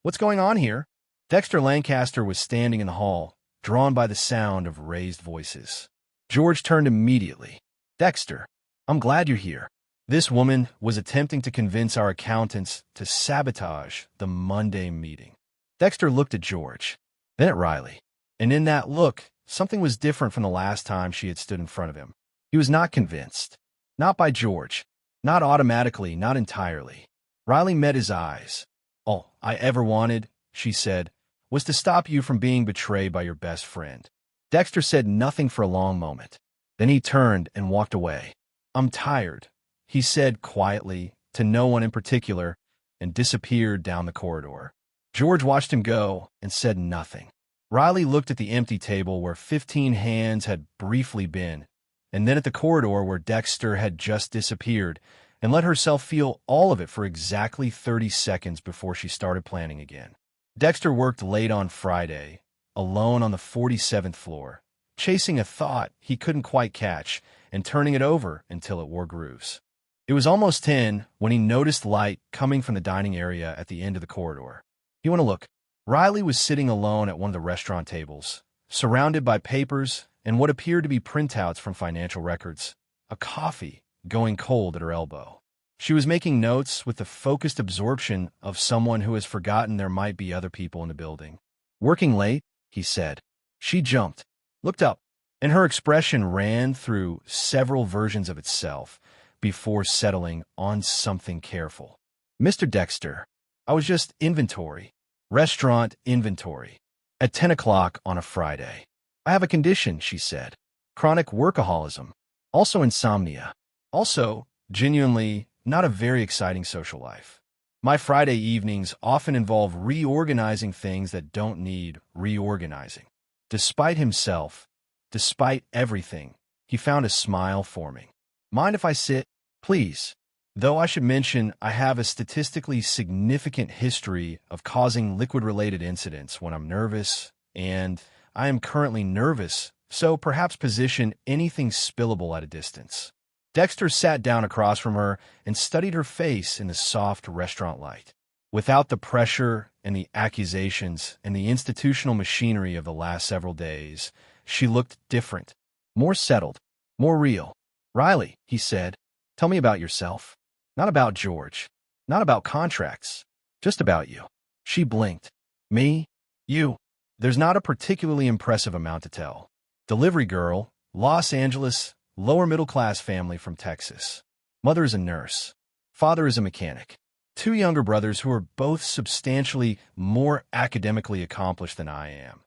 What's going on here? Dexter Lancaster was standing in the hall, drawn by the sound of raised voices. George turned immediately. Dexter, I'm glad you're here. This woman was attempting to convince our accountants to sabotage the Monday meeting. Dexter looked at George, then at Riley. And in that look, something was different from the last time she had stood in front of him. He was not convinced. Not by George. Not automatically, not entirely. Riley met his eyes. All I ever wanted, she said, was to stop you from being betrayed by your best friend. Dexter said nothing for a long moment. Then he turned and walked away. I'm tired, he said quietly, to no one in particular, and disappeared down the corridor. George watched him go and said nothing. Riley looked at the empty table where 15 hands had briefly been, and then at the corridor where Dexter had just disappeared, and let herself feel all of it for exactly 30 seconds before she started planning again. Dexter worked late on Friday, alone on the 47th floor, chasing a thought he couldn't quite catch and turning it over until it wore grooves. It was almost 10 when he noticed light coming from the dining area at the end of the corridor. You want to look? Riley was sitting alone at one of the restaurant tables, surrounded by papers and what appeared to be printouts from financial records, a coffee going cold at her elbow. She was making notes with the focused absorption of someone who has forgotten there might be other people in the building. Working late, he said. She jumped, looked up, and her expression ran through several versions of itself before settling on something careful. Mr. Dexter, I was just inventory. Restaurant inventory. At 10 o'clock on a Friday. I have a condition, she said. Chronic workaholism. Also insomnia. Also, genuinely, not a very exciting social life. My Friday evenings often involve reorganizing things that don't need reorganizing. Despite himself, despite everything, he found a smile forming. Mind if I sit? Please. Though I should mention I have a statistically significant history of causing liquid-related incidents when I'm nervous, and I am currently nervous, so perhaps position anything spillable at a distance. Dexter sat down across from her and studied her face in the soft restaurant light. Without the pressure and the accusations and the institutional machinery of the last several days, she looked different, more settled, more real. Riley, he said, tell me about yourself. Not about George. Not about contracts. Just about you. She blinked. Me? You. There's not a particularly impressive amount to tell. Delivery girl, Los Angeles, lower middle-class family from Texas. Mother is a nurse. Father is a mechanic. 2 younger brothers who are both substantially more academically accomplished than I am.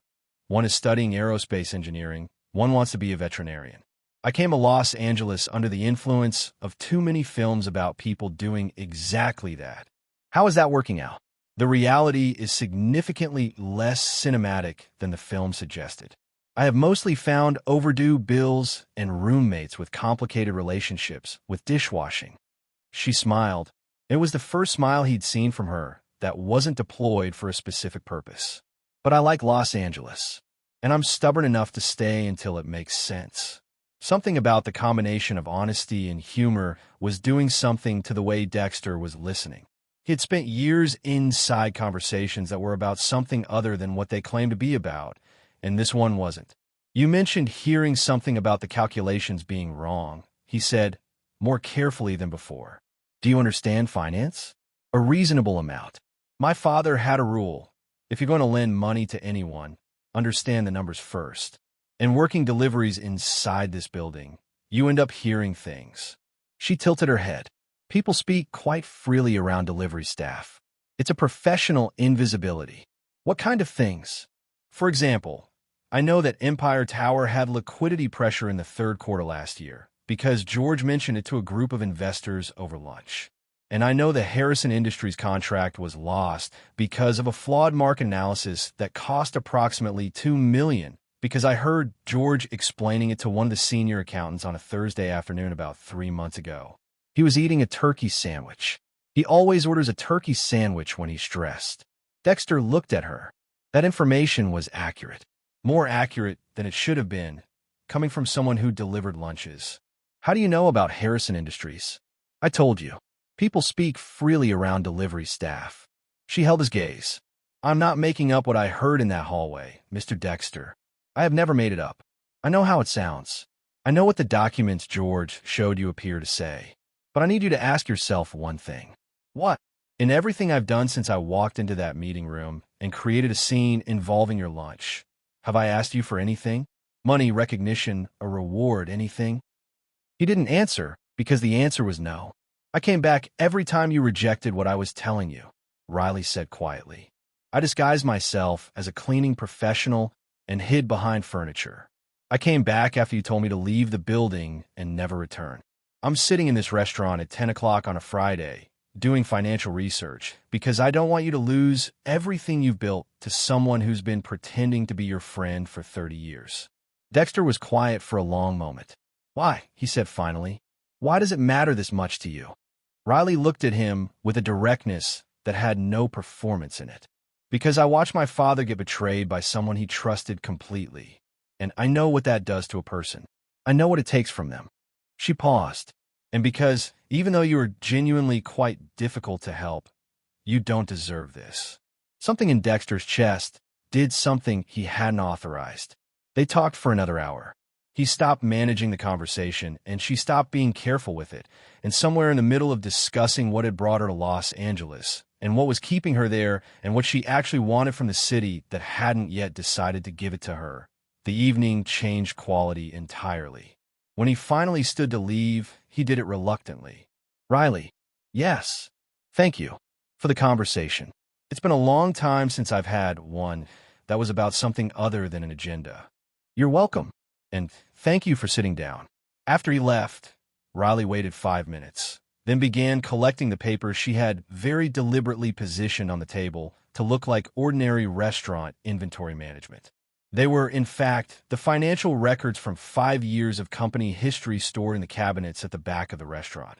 One is studying aerospace engineering. One wants to be a veterinarian. I came to Los Angeles under the influence of too many films about people doing exactly that. How is that working out? The reality is significantly less cinematic than the film suggested. I have mostly found overdue bills and roommates with complicated relationships with dishwashing. She smiled. It was the first smile he'd seen from her that wasn't deployed for a specific purpose. But I like Los Angeles, and I'm stubborn enough to stay until it makes sense. Something about the combination of honesty and humor was doing something to the way Dexter was listening. He had spent years inside conversations that were about something other than what they claimed to be about, and this one wasn't. You mentioned hearing something about the calculations being wrong, he said, more carefully than before. Do you understand finance? A reasonable amount. My father had a rule. If you're going to lend money to anyone, understand the numbers first. And working deliveries inside this building, you end up hearing things. She tilted her head. People speak quite freely around delivery staff. It's a professional invisibility. What kind of things? For example, I know that Empire Tower had liquidity pressure in the third quarter last year because George mentioned it to a group of investors over lunch. And I know the Harrison Industries contract was lost because of a flawed market analysis that cost approximately $2 million because I heard George explaining it to one of the senior accountants on a Thursday afternoon about 3 months ago. He was eating a turkey sandwich. He always orders a turkey sandwich when he's stressed. Dexter looked at her. That information was accurate. More accurate than it should have been, coming from someone who delivered lunches. How do you know about Harrison Industries? I told you. People speak freely around delivery staff. She held his gaze. I'm not making up what I heard in that hallway, Mr. Dexter. I have never made it up. I know how it sounds. I know what the documents George showed you appear to say. But I need you to ask yourself one thing. What? In everything I've done since I walked into that meeting room and created a scene involving your lunch, have I asked you for anything? Money, recognition, a reward, anything? He didn't answer because the answer was no. I came back every time you rejected what I was telling you, Riley said quietly. I disguised myself as a cleaning professional and hid behind furniture. I came back after you told me to leave the building and never return. I'm sitting in this restaurant at 10 o'clock on a Friday, doing financial research, because I don't want you to lose everything you've built to someone who's been pretending to be your friend for 30 years. Dexter was quiet for a long moment. Why? He said finally. Why does it matter this much to you? Riley looked at him with a directness that had no performance in it. Because I watched my father get betrayed by someone he trusted completely, and I know what that does to a person. I know what it takes from them. She paused, and because, even though you are genuinely quite difficult to help, you don't deserve this. Something in Dexter's chest did something he hadn't authorized. They talked for another hour. He stopped managing the conversation, and she stopped being careful with it. And somewhere in the middle of discussing what had brought her to Los Angeles, and what was keeping her there, and what she actually wanted from the city that hadn't yet decided to give it to her, the evening changed quality entirely. When he finally stood to leave, he did it reluctantly. "Riley, yes, thank you for the conversation. It's been a long time since I've had one that was about something other than an agenda." "You're welcome, and thank you for sitting down." After he left, Riley waited 5 minutes, then began collecting the papers she had very deliberately positioned on the table to look like ordinary restaurant inventory management. They were, in fact, the financial records from 5 years of company history stored in the cabinets at the back of the restaurant.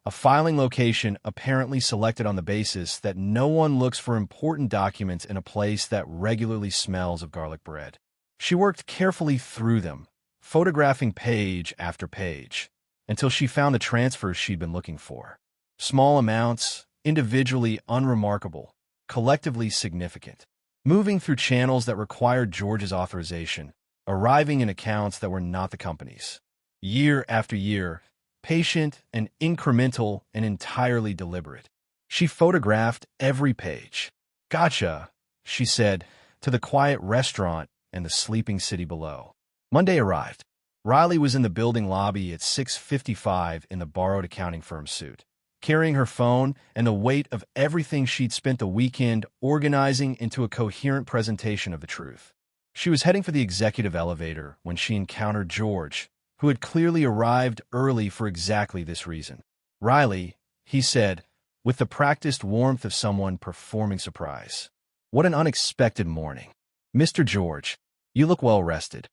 A filing location apparently selected on the basis that no one looks for important documents in a place that regularly smells of garlic bread. She worked carefully through them, photographing page after page, until she found the transfers she'd been looking for. Small amounts, individually unremarkable, collectively significant. Moving through channels that required George's authorization, arriving in accounts that were not the company's. Year after year, patient and incremental and entirely deliberate. She photographed every page. "Gotcha," she said, to the quiet restaurant and the sleeping city below. Monday arrived. Riley was in the building lobby at 6:55 in the borrowed accounting firm suit, carrying her phone and the weight of everything she'd spent the weekend organizing into a coherent presentation of the truth. She was heading for the executive elevator when she encountered George, who had clearly arrived early for exactly this reason. "Riley," he said, with the practiced warmth of someone performing surprise. "What an unexpected morning. Mr. George, you look well rested."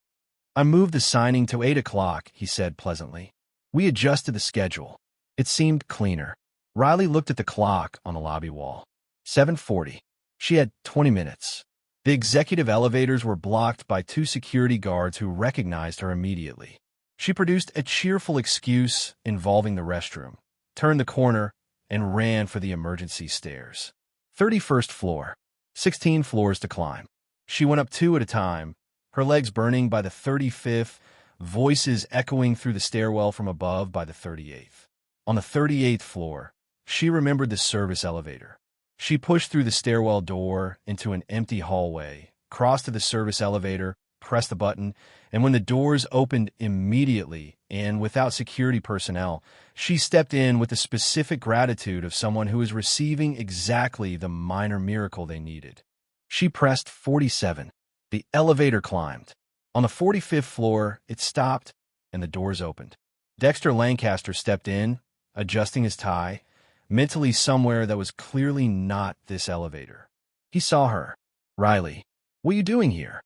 "I moved the signing to 8 o'clock, he said pleasantly. "We adjusted the schedule. It seemed cleaner." Riley looked at the clock on the lobby wall. 7:40. She had 20 minutes. The executive elevators were blocked by 2 security guards who recognized her immediately. She produced a cheerful excuse involving the restroom, turned the corner, and ran for the emergency stairs. 31st floor. 16 floors to climb. She went up 2 at a time, her legs burning by the 35th, voices echoing through the stairwell from above by the 38th. On the 38th floor, she remembered the service elevator. She pushed through the stairwell door into an empty hallway, crossed to the service elevator, pressed the button, and when the doors opened immediately and without security personnel, she stepped in with the specific gratitude of someone who was receiving exactly the minor miracle they needed. She pressed 47. The elevator climbed. On the 45th floor, it stopped, and the doors opened. Dexter Lancaster stepped in, adjusting his tie, mentally somewhere that was clearly not this elevator. He saw her. "Riley, what are you doing here?"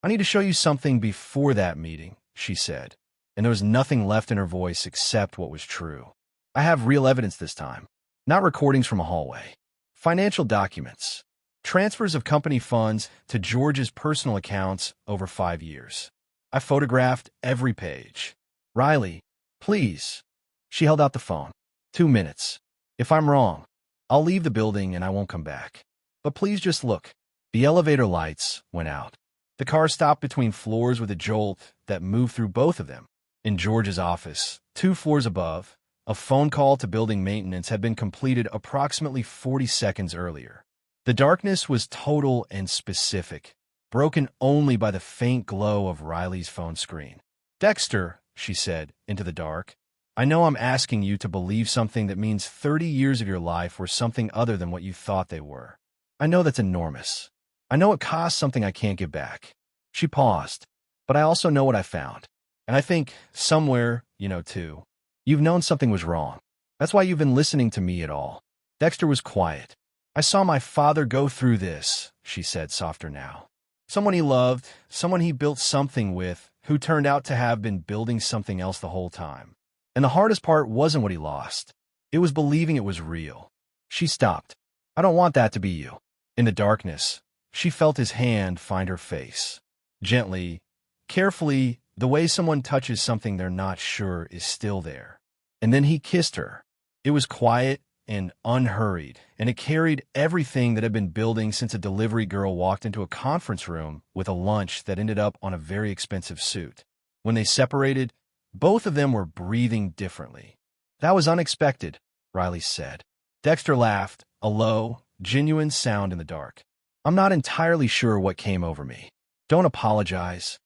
"I need to show you something before that meeting," she said, and there was nothing left in her voice except what was true. "I have real evidence this time, not recordings from a hallway. Financial documents. Transfers of company funds to George's personal accounts over 5 years. I photographed every page. Riley, please." She held out the phone. 2 minutes. "If I'm wrong, I'll leave the building and I won't come back. But please just look." The elevator lights went out. The car stopped between floors with a jolt that moved through both of them. In George's office, 2 floors above, a phone call to building maintenance had been completed approximately 40 seconds earlier. The darkness was total and specific, broken only by the faint glow of Riley's phone screen. "Dexter," she said, into the dark, "I know I'm asking you to believe something that means 30 years of your life were something other than what you thought they were. I know that's enormous. I know it costs something I can't get back." She paused. "But I also know what I found. And I think, somewhere, you know too. You've known something was wrong. That's why you've been listening to me at all." Dexter was quiet. "I saw my father go through this," she said, softer now. "Someone he loved, someone he built something with, who turned out to have been building something else the whole time. And the hardest part wasn't what he lost. It was believing it was real." She stopped. "I don't want that to be you." In the darkness, she felt his hand find her face. Gently, carefully, the way someone touches something they're not sure is still there. And then he kissed her. It was quiet and unhurried, and it carried everything that had been building since a delivery girl walked into a conference room with a lunch that ended up on a very expensive suit. When they separated, both of them were breathing differently. "That was unexpected," Riley said. Dexter laughed, a low, genuine sound in the dark. "I'm not entirely sure what came over me. Don't apologize."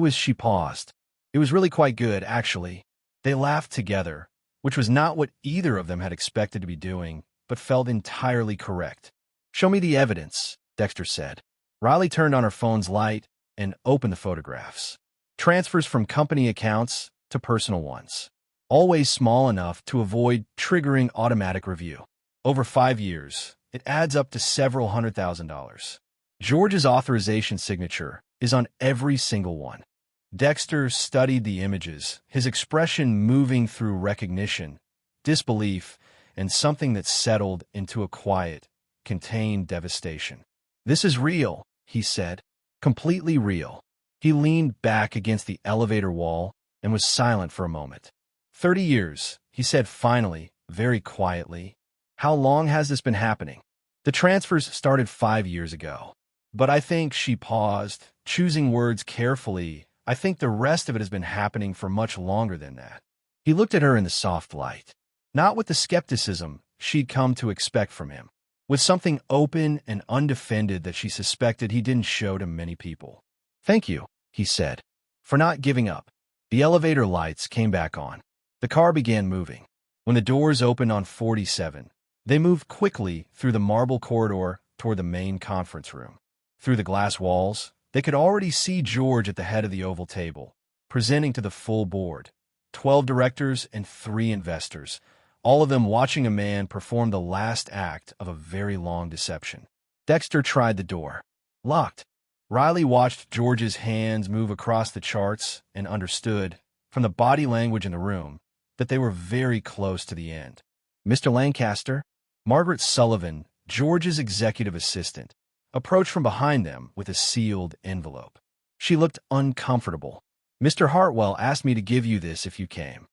She paused. "It was really quite good, actually." They laughed together, which was not what either of them had expected to be doing, but felt entirely correct. "Show me the evidence," Dexter said. Riley turned on her phone's light and opened the photographs. Transfers from company accounts to personal ones. Always small enough to avoid triggering automatic review. Over 5 years, it adds up to several $100,000. George's authorization signature is on every single one. Dexter studied the images, his expression moving through recognition, disbelief, and something that settled into a quiet, contained devastation. "This is real," he said. "Completely real." He leaned back against the elevator wall and was silent for a moment. 30 years, he said finally, very quietly. "How long has this been happening?" "The transfers started 5 years ago. But I think," she paused, choosing words carefully, "I think the rest of it has been happening for much longer than that." He looked at her in the soft light. Not with the skepticism she'd come to expect from him. With something open and undefended that she suspected he didn't show to many people. "Thank you," he said, "for not giving up." The elevator lights came back on. The car began moving. When the doors opened on 47, they moved quickly through the marble corridor toward the main conference room. Through the glass walls, they could already see George at the head of the oval table, presenting to the full board, 12 directors and 3 investors, all of them watching a man perform the last act of a very long deception. Dexter tried the door. Locked. Riley watched George's hands move across the charts and understood, from the body language in the room, that they were very close to the end. "Mr. Lancaster?" Margaret Sullivan, George's executive assistant, approached from behind them with a sealed envelope. She looked uncomfortable. "Mr. Hartwell asked me to give you this if you came."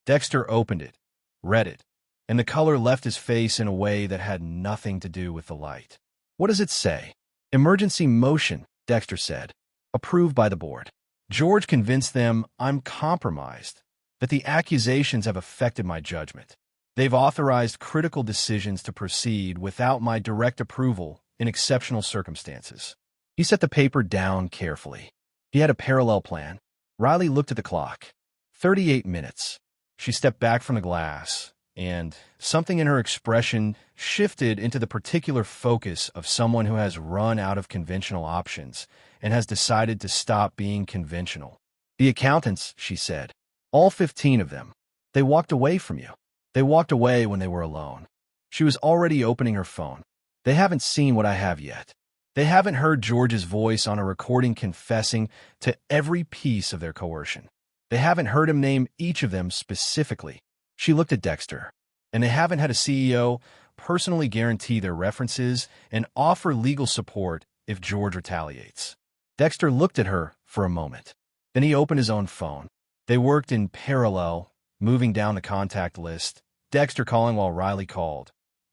Dexter opened it, read it, and the color left his face in a way that had nothing to do with the light. "What does it say?" "Emergency motion," Dexter said. "Approved by the board. George convinced them I'm compromised, that the accusations have affected my judgment. They've authorized critical decisions to proceed without my direct approval in exceptional circumstances." He set the paper down carefully. He had a parallel plan. Riley looked at the clock. 38 minutes. She stepped back from the glass, and something in her expression shifted into the particular focus of someone who has run out of conventional options and has decided to stop being conventional. "The accountants," she said, "all 15 of them, they walked away from you. They walked away when they were alone." She was already opening her phone. "They haven't seen what I have yet. They haven't heard George's voice on a recording confessing to every piece of their coercion. They haven't heard him name each of them specifically." She looked at Dexter. "And they haven't had a CEO personally guarantee their references and offer legal support if George retaliates." Dexter looked at her for a moment. Then he opened his own phone. They worked in parallel, moving down the contact list, Dexter calling while Riley called.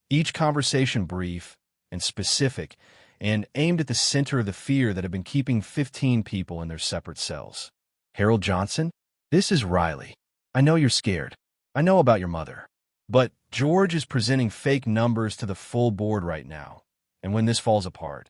Each conversation brief and specific, and aimed at the center of the fear that had been keeping 15 people in their separate cells. "Harold Johnson? This is Riley. I know you're scared. I know about your mother. But George is presenting fake numbers to the full board right now. And when this falls apart,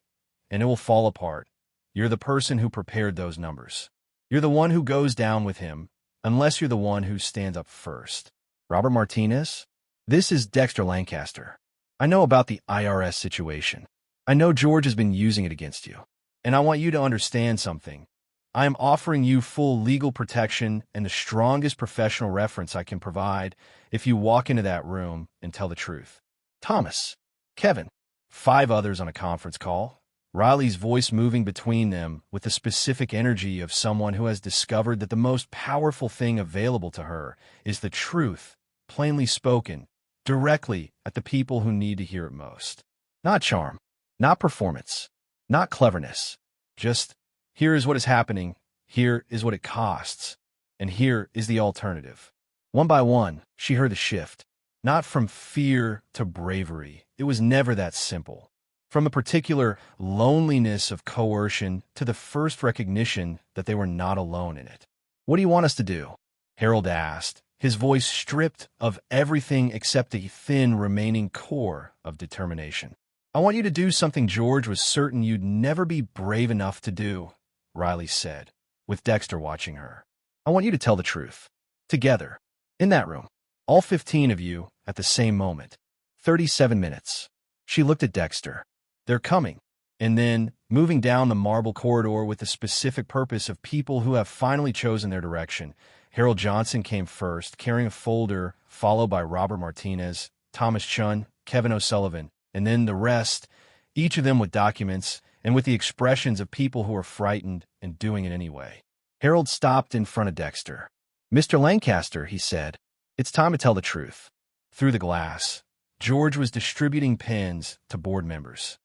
and it will fall apart, you're the person who prepared those numbers. You're the one who goes down with him, unless you're the one who stands up first." "Robert Martinez? This is Dexter Lancaster. I know about the IRS situation. I know George has been using it against you. And I want you to understand something. I am offering you full legal protection and the strongest professional reference I can provide if you walk into that room and tell the truth." "Thomas, Kevin," 5 others on a conference call, Riley's voice moving between them with the specific energy of someone who has discovered that the most powerful thing available to her is the truth, plainly spoken, directly at the people who need to hear it most. Not charm, not performance, not cleverness. Just, here is what is happening, here is what it costs, and here is the alternative. One by one, she heard the shift. Not from fear to bravery. It was never that simple. From a particular loneliness of coercion to the first recognition that they were not alone in it. What do you want us to do? Harold asked, his voice stripped of everything except the thin remaining core of determination. I want you to do something George was certain you'd never be brave enough to do, Riley said, with Dexter watching her. I want you to tell the truth. Together. In that room. All 15 of you at the same moment. 37 minutes. She looked at Dexter. They're coming. And then, moving down the marble corridor with the specific purpose of people who have finally chosen their direction, Harold Johnson came first, carrying a folder, followed by Robert Martinez, Thomas Chun, Kevin O'Sullivan, and then the rest, each of them with documents and with the expressions of people who are frightened and doing it anyway. Harold stopped in front of Dexter. Mr. Lancaster, he said, it's time to tell the truth. Through the glass, George was distributing pens to board members.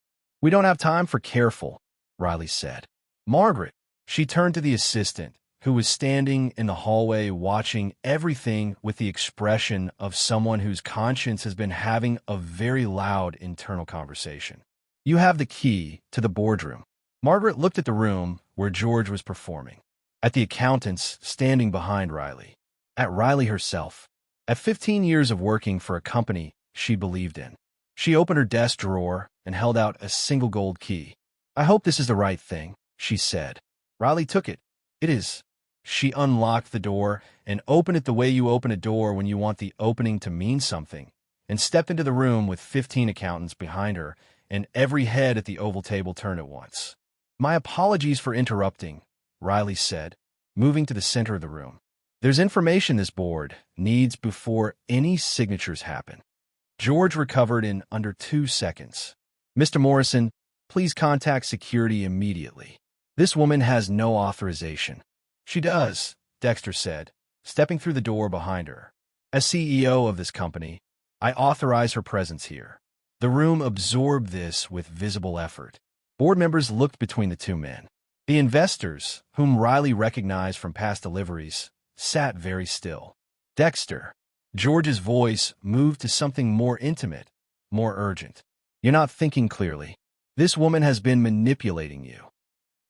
We don't have time for careful, Riley said. Margaret, she turned to the assistant, who was standing in the hallway watching everything with the expression of someone whose conscience has been having a very loud internal conversation. You have the key to the boardroom. Margaret looked at the room where George was performing, at the accountants standing behind Riley, at Riley herself, at 15 years of working for a company she believed in. She opened her desk drawer and held out a single gold key. I hope this is the right thing, she said. Riley took it. It is. She unlocked the door and opened it the way you open a door when you want the opening to mean something, and stepped into the room with 15 accountants behind her, and every head at the oval table turned at once. My apologies for interrupting, Riley said, moving to the center of the room. There's information this board needs before any signatures happen. George recovered in under 2 seconds. Mr. Morrison, please contact security immediately. This woman has no authorization. She does, Dexter said, stepping through the door behind her. As CEO of this company, I authorize her presence here. The room absorbed this with visible effort. Board members looked between the two men. The investors, whom Riley recognized from past deliveries, sat very still. Dexter, George's voice moved to something more intimate, more urgent. You're not thinking clearly. This woman has been manipulating you.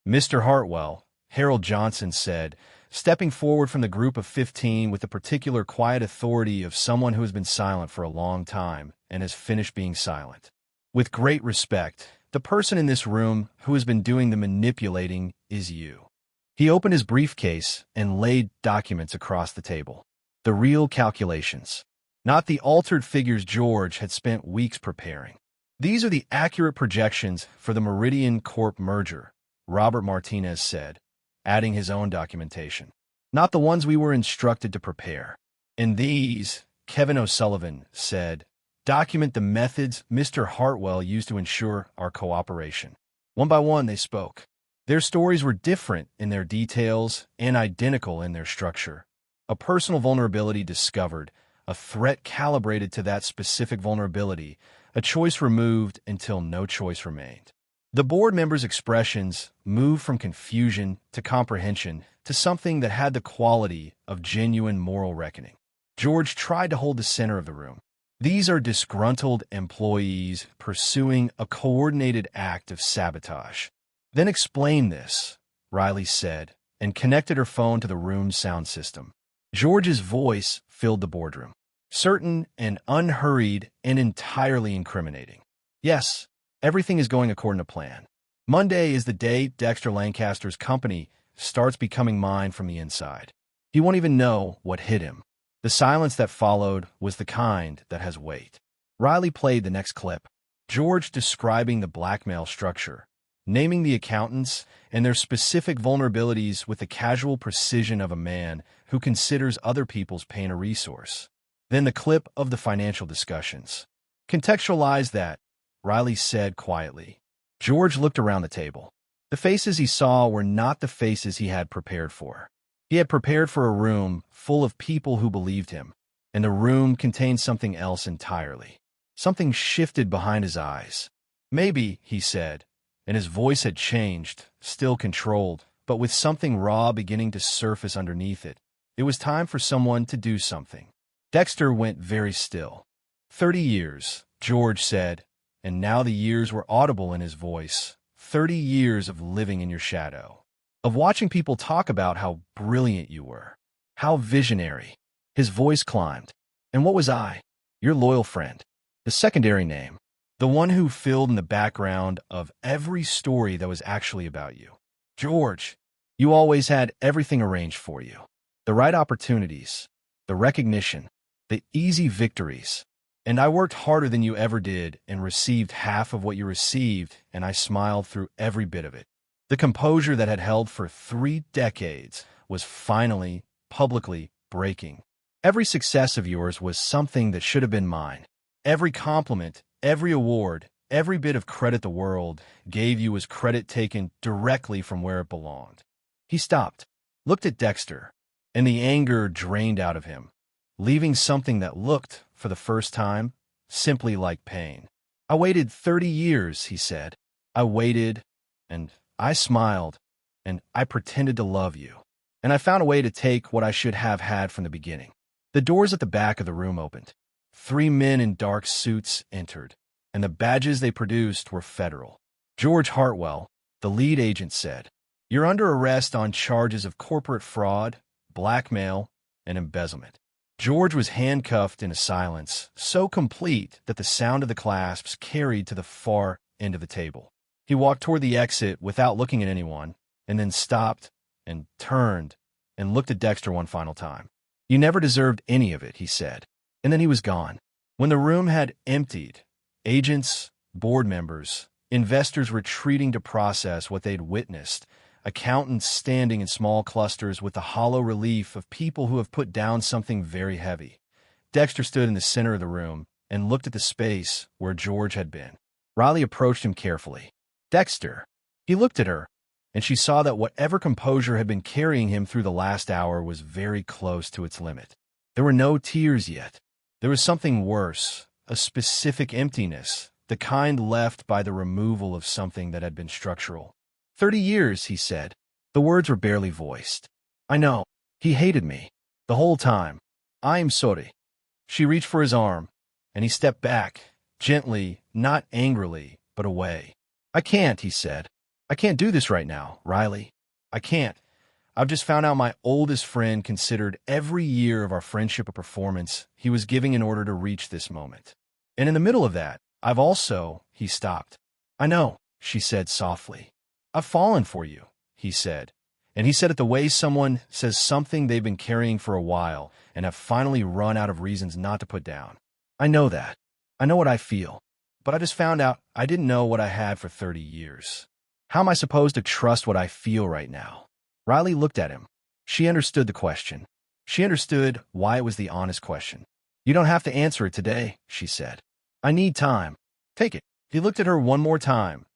Mr. Hartwell, Harold Johnson said, stepping forward from the group of 15 with the particular quiet authority of someone who has been silent for a long time and has finished being silent. With great respect, the person in this room who has been doing the manipulating is you. He opened his briefcase and laid documents across the table. The real calculations, not the altered figures George had spent weeks preparing. These are the accurate projections for the Meridian Corp merger, Robert Martinez said, adding his own documentation. Not the ones we were instructed to prepare. And these, Kevin O'Sullivan said, document the methods Mr. Hartwell used to ensure our cooperation. One by one they spoke. Their stories were different in their details and identical in their structure. A personal vulnerability discovered, a threat calibrated to that specific vulnerability, a choice removed until no choice remained. The board members' expressions moved from confusion to comprehension to something that had the quality of genuine moral reckoning. George tried to hold the center of the room. These are disgruntled employees pursuing a coordinated act of sabotage. Then explain this, Riley said, and connected her phone to the room's sound system. George's voice filled the boardroom, certain and unhurried and entirely incriminating. Yes, everything is going according to plan. Monday is the day Dexter Lancaster's company starts becoming mine from the inside. He won't even know what hit him. The silence that followed was the kind that has weight. Riley played the next clip, George describing the blackmail structure, naming the accountants and their specific vulnerabilities with the casual precision of a man who considers other people's pain a resource. Then the clip of the financial discussions. Contextualize that, Riley said quietly. George looked around the table. The faces he saw were not the faces he had prepared for. He had prepared for a room full of people who believed him, and the room contained something else entirely. Something shifted behind his eyes. Maybe, he said, and his voice had changed, still controlled, but with something raw beginning to surface underneath it. It was time for someone to do something. Dexter went very still. 30 years, George said, and now the years were audible in his voice. 30 years of living in your shadow. of watching people talk about how brilliant you were, how visionary. His voice climbed. And what was I? Your loyal friend. The secondary name. The one who filled in the background of every story that was actually about you. George, you always had everything arranged for you. The right opportunities, the recognition, the easy victories. And I worked harder than you ever did and received half of what you received, and I smiled through every bit of it. The composure that had held for 3 decades was finally, publicly breaking. Every success of yours was something that should have been mine. Every compliment, every award, every bit of credit the world gave you was credit taken directly from where it belonged. He stopped, looked at Dexter, and the anger drained out of him, leaving something that looked, for the first time, simply like pain. I waited 30 years, he said. I waited, and I smiled, and I pretended to love you. And I found a way to take what I should have had from the beginning. The doors at the back of the room opened. 3 men in dark suits entered, and the badges they produced were federal. George Hartwell, the lead agent, said, "You're under arrest on charges of corporate fraud, blackmail, and embezzlement." George was handcuffed in a silence so complete that the sound of the clasps carried to the far end of the table. He walked toward the exit without looking at anyone, and then stopped and turned and looked at Dexter one final time. "You never deserved any of it," he said. And then he was gone. When the room had emptied, agents, board members, investors retreating to process what they'd witnessed, accountants standing in small clusters with the hollow relief of people who have put down something very heavy. Dexter stood in the center of the room and looked at the space where George had been. Riley approached him carefully. "Dexter." He looked at her, and she saw that whatever composure had been carrying him through the last hour was very close to its limit. There were no tears yet. There was something worse, a specific emptiness, the kind left by the removal of something that had been structural. 30 years, he said. The words were barely voiced. "I know. He hated me. The whole time. I'm sorry." She reached for his arm, and he stepped back, gently, not angrily, but away. "I can't," he said. "I can't do this right now, Riley. I can't. I've just found out my oldest friend considered every year of our friendship a performance he was giving in order to reach this moment. And in the middle of that, I've also—" He stopped. "I know," she said softly. "I've fallen for you," he said. And he said it the way someone says something they've been carrying for a while and have finally run out of reasons not to put down. "I know that. I know what I feel. But I just found out I didn't know what I had for 30 years. How am I supposed to trust what I feel right now?" Riley looked at him. She understood the question. She understood why it was the honest question. "You don't have to answer it today," she said. "I need time. Take it." He looked at her one more time,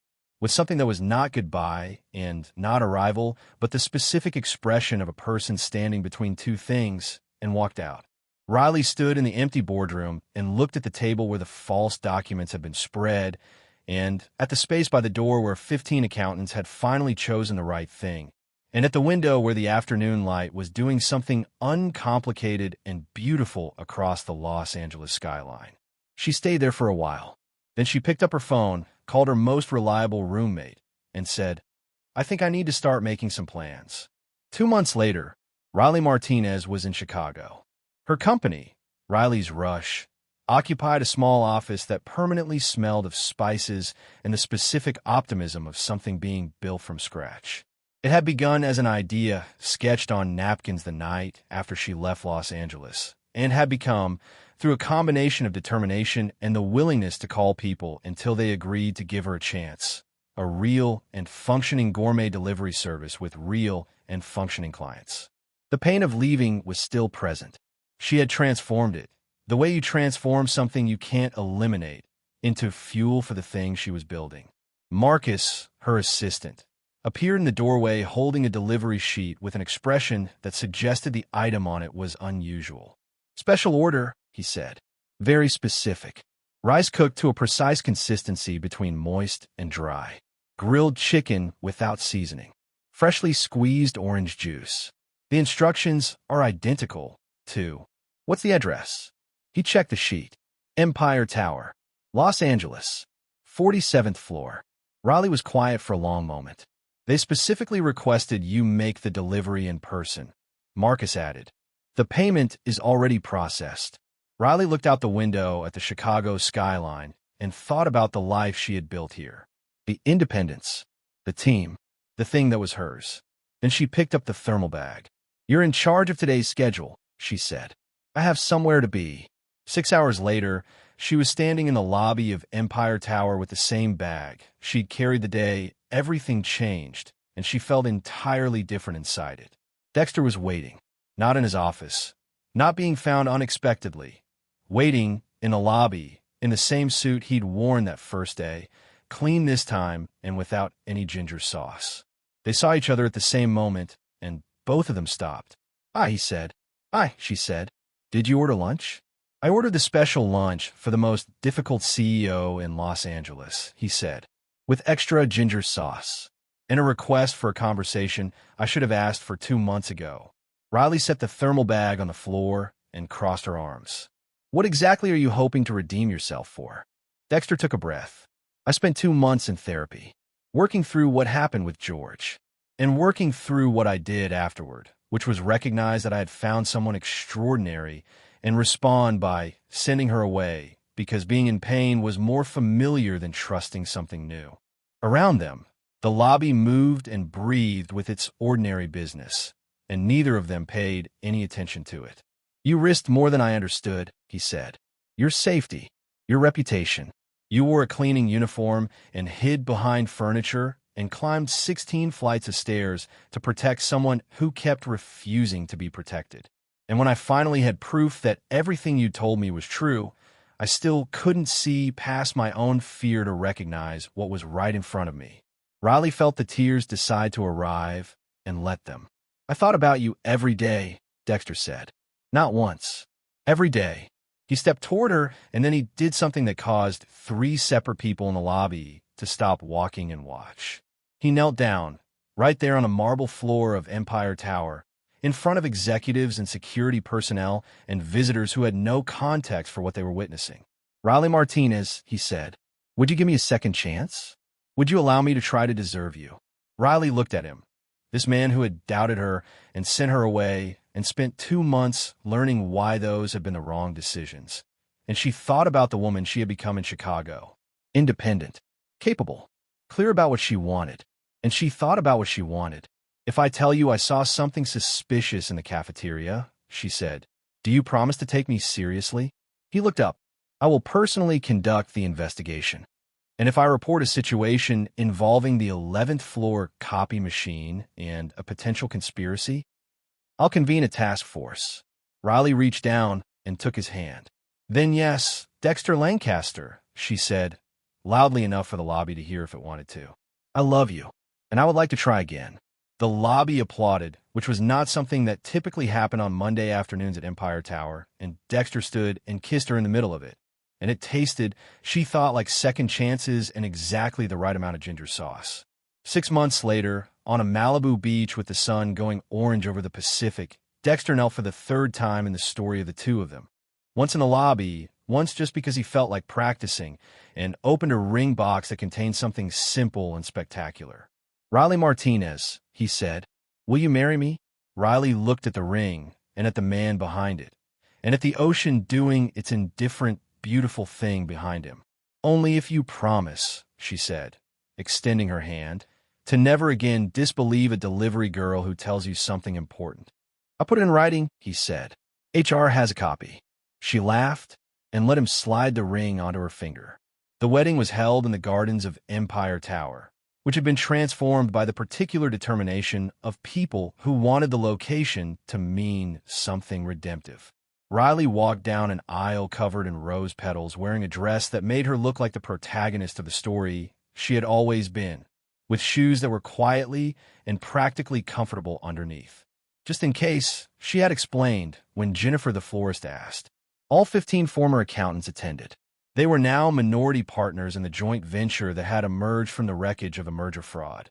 with something that was not goodbye and not arrival, but the specific expression of a person standing between two things, and walked out. Riley stood in the empty boardroom and looked at the table where the false documents had been spread, and at the space by the door where 15 accountants had finally chosen the right thing, and at the window where the afternoon light was doing something uncomplicated and beautiful across the Los Angeles skyline. She stayed there for a while. Then she picked up her phone, called her most reliable roommate, and said, "I think I need to start making some plans." 2 months later, Riley Martinez was in Chicago. Her company, Riley's Rush, occupied a small office that permanently smelled of spices and the specific optimism of something being built from scratch. It had begun as an idea sketched on napkins the night after she left Los Angeles, and had become, through a combination of determination and the willingness to call people until they agreed to give her a chance, a real and functioning gourmet delivery service with real and functioning clients. The pain of leaving was still present. She had transformed it, the way you transform something you can't eliminate, into fuel for the thing she was building. Marcus, her assistant, appeared in the doorway holding a delivery sheet with an expression that suggested the item on it was unusual. "Special order," he said. "Very specific. Rice cooked to a precise consistency between moist and dry. Grilled chicken without seasoning. Freshly squeezed orange juice. The instructions are identical, too. What's the address?" He checked the sheet. Empire Tower, Los Angeles, 47th floor. Riley was quiet for a long moment. They specifically requested you make the delivery in person, Marcus added. The payment is already processed. Riley looked out the window at the Chicago skyline and thought about the life she had built here. The independence, the team, the thing that was hers. Then she picked up the thermal bag. You're in charge of today's schedule, she said. I have somewhere to be. 6 hours later, she was standing in the lobby of Empire Tower with the same bag she'd carried the day. Everything changed, and she felt entirely different inside it. Dexter was waiting, not in his office, not being found unexpectedly, waiting in the lobby in the same suit he'd worn that first day, clean this time and without any ginger sauce. They saw each other at the same moment, and both of them stopped. "Hi," he said. "Hi," she said. "Did you order lunch?" "I ordered the special lunch for the most difficult CEO in Los Angeles," he said, "with extra ginger sauce, and a request for a conversation I should have asked for 2 months ago." Riley set the thermal bag on the floor and crossed her arms. "What exactly are you hoping to redeem yourself for?" Dexter took a breath. "I spent 2 months in therapy, working through what happened with George, and working through what I did afterward, which was recognize that I had found someone extraordinary and respond by sending her away because being in pain was more familiar than trusting something new." Around them, the lobby moved and breathed with its ordinary business, and neither of them paid any attention to it. "You risked more than I understood," he said. "Your safety, your reputation. You wore a cleaning uniform and hid behind furniture and climbed 16 flights of stairs to protect someone who kept refusing to be protected. And when I finally had proof that everything you told me was true, I still couldn't see past my own fear to recognize what was right in front of me." Riley felt the tears decide to arrive and let them. "I thought about you every day," Dexter said. "Not once. Every day." He stepped toward her, and then he did something that caused 3 separate people in the lobby to stop walking and watch. He knelt down, right there on the marble floor of Empire Tower, in front of executives and security personnel and visitors who had no context for what they were witnessing. "Riley Martinez," he said, "would you give me a second chance? Would you allow me to try to deserve you?" Riley looked at him, this man who had doubted her and sent her away and spent 2 months learning why those had been the wrong decisions. And she thought about the woman she had become in Chicago. Independent, capable, clear about what she wanted. And she thought about what she wanted. "If I tell you I saw something suspicious in the cafeteria," she said, "do you promise to take me seriously?" He looked up. "I will personally conduct the investigation. And if I report a situation involving the 11th floor copy machine and a potential conspiracy, I'll convene a task force." Riley reached down and took his hand. "Then yes, Dexter Lancaster," she said, loudly enough for the lobby to hear if it wanted to. "I love you, and I would like to try again." The lobby applauded, which was not something that typically happened on Monday afternoons at Empire Tower, and Dexter stood and kissed her in the middle of it. And it tasted, she thought, like second chances and exactly the right amount of ginger sauce. 6 months later, on a Malibu beach with the sun going orange over the Pacific, Dexter knelt for the 3rd time in the story of the 2 of them. Once in the lobby, once just because he felt like practicing, and opened a ring box that contained something simple and spectacular. "Riley Martinez," he said, "will you marry me?" Riley looked at the ring and at the man behind it, and at the ocean doing its indifferent, beautiful thing behind him. "Only if you promise," she said, extending her hand, "to never again disbelieve a delivery girl who tells you something important." "I'll put it in writing," he said. "HR has a copy." She laughed and let him slide the ring onto her finger. The wedding was held in the gardens of Empire Tower, which had been transformed by the particular determination of people who wanted the location to mean something redemptive. Riley walked down an aisle covered in rose petals, wearing a dress that made her look like the protagonist of the story she had always been, with shoes that were quietly and practically comfortable underneath. Just in case, she had explained when Jennifer the florist asked. All 15 former accountants attended. They were now minority partners in the joint venture that had emerged from the wreckage of a merger fraud.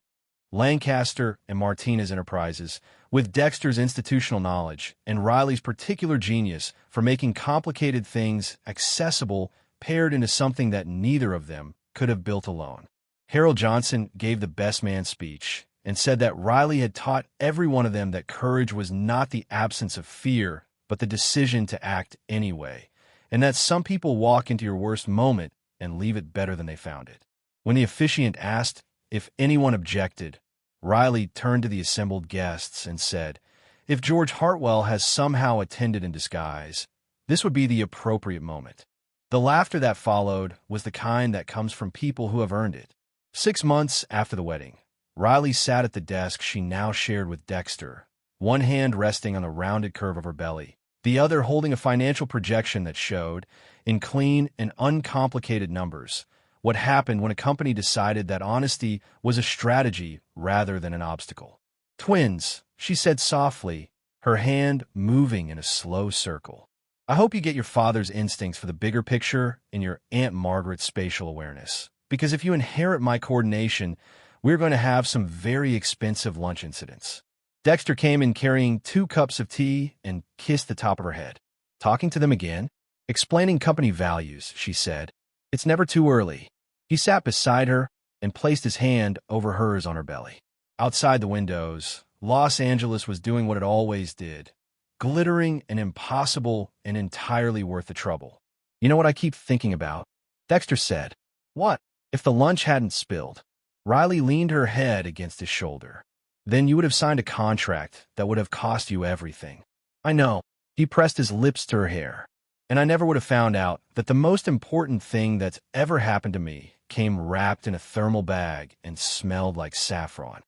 Lancaster and Martinez Enterprises, with Dexter's institutional knowledge and Riley's particular genius for making complicated things accessible, paired into something that neither of them could have built alone. Harold Johnson gave the best man speech, and said that Riley had taught every one of them that courage was not the absence of fear, but the decision to act anyway, and that some people walk into your worst moment and leave it better than they found it. When the officiant asked if anyone objected, Riley turned to the assembled guests and said, "If George Hartwell has somehow attended in disguise, this would be the appropriate moment." The laughter that followed was the kind that comes from people who have earned it. 6 months after the wedding, Riley sat at the desk she now shared with Dexter, one hand resting on the rounded curve of her belly, the other holding a financial projection that showed, in clean and uncomplicated numbers, what happened when a company decided that honesty was a strategy rather than an obstacle. "Twins," she said softly, her hand moving in a slow circle. "I hope you get your father's instincts for the bigger picture and your Aunt Margaret's spatial awareness, because if you inherit my coordination, we're going to have some very expensive lunch incidents." Dexter came in carrying 2 cups of tea and kissed the top of her head. "Talking to them again? Explaining company values," she said. "It's never too early." He sat beside her and placed his hand over hers on her belly. Outside the windows, Los Angeles was doing what it always did, glittering and impossible and entirely worth the trouble. "You know what I keep thinking about?" Dexter said. "What?" "If the lunch hadn't spilled." Riley leaned her head against his shoulder. "Then you would have signed a contract that would have cost you everything." "I know." He pressed his lips to her hair. "And I never would have found out that the most important thing that's ever happened to me came wrapped in a thermal bag and smelled like saffron."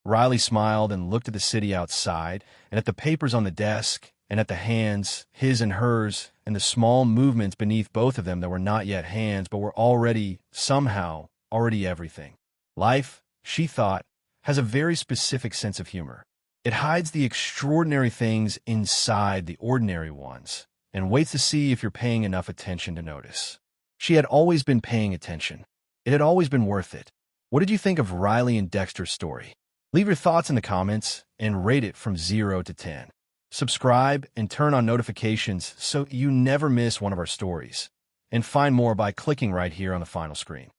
Riley smiled and looked at the city outside, and at the papers on the desk, and at the hands, his and hers, and the small movements beneath both of them that were not yet hands but were already, somehow, already everything. Life, she thought, has a very specific sense of humor. It hides the extraordinary things inside the ordinary ones, and waits to see if you're paying enough attention to notice. She had always been paying attention. It had always been worth it. What did you think of Riley and Dexter's story? Leave your thoughts in the comments and rate it from 0 to 10. Subscribe and turn on notifications so you never miss one of our stories. And find more by clicking right here on the final screen.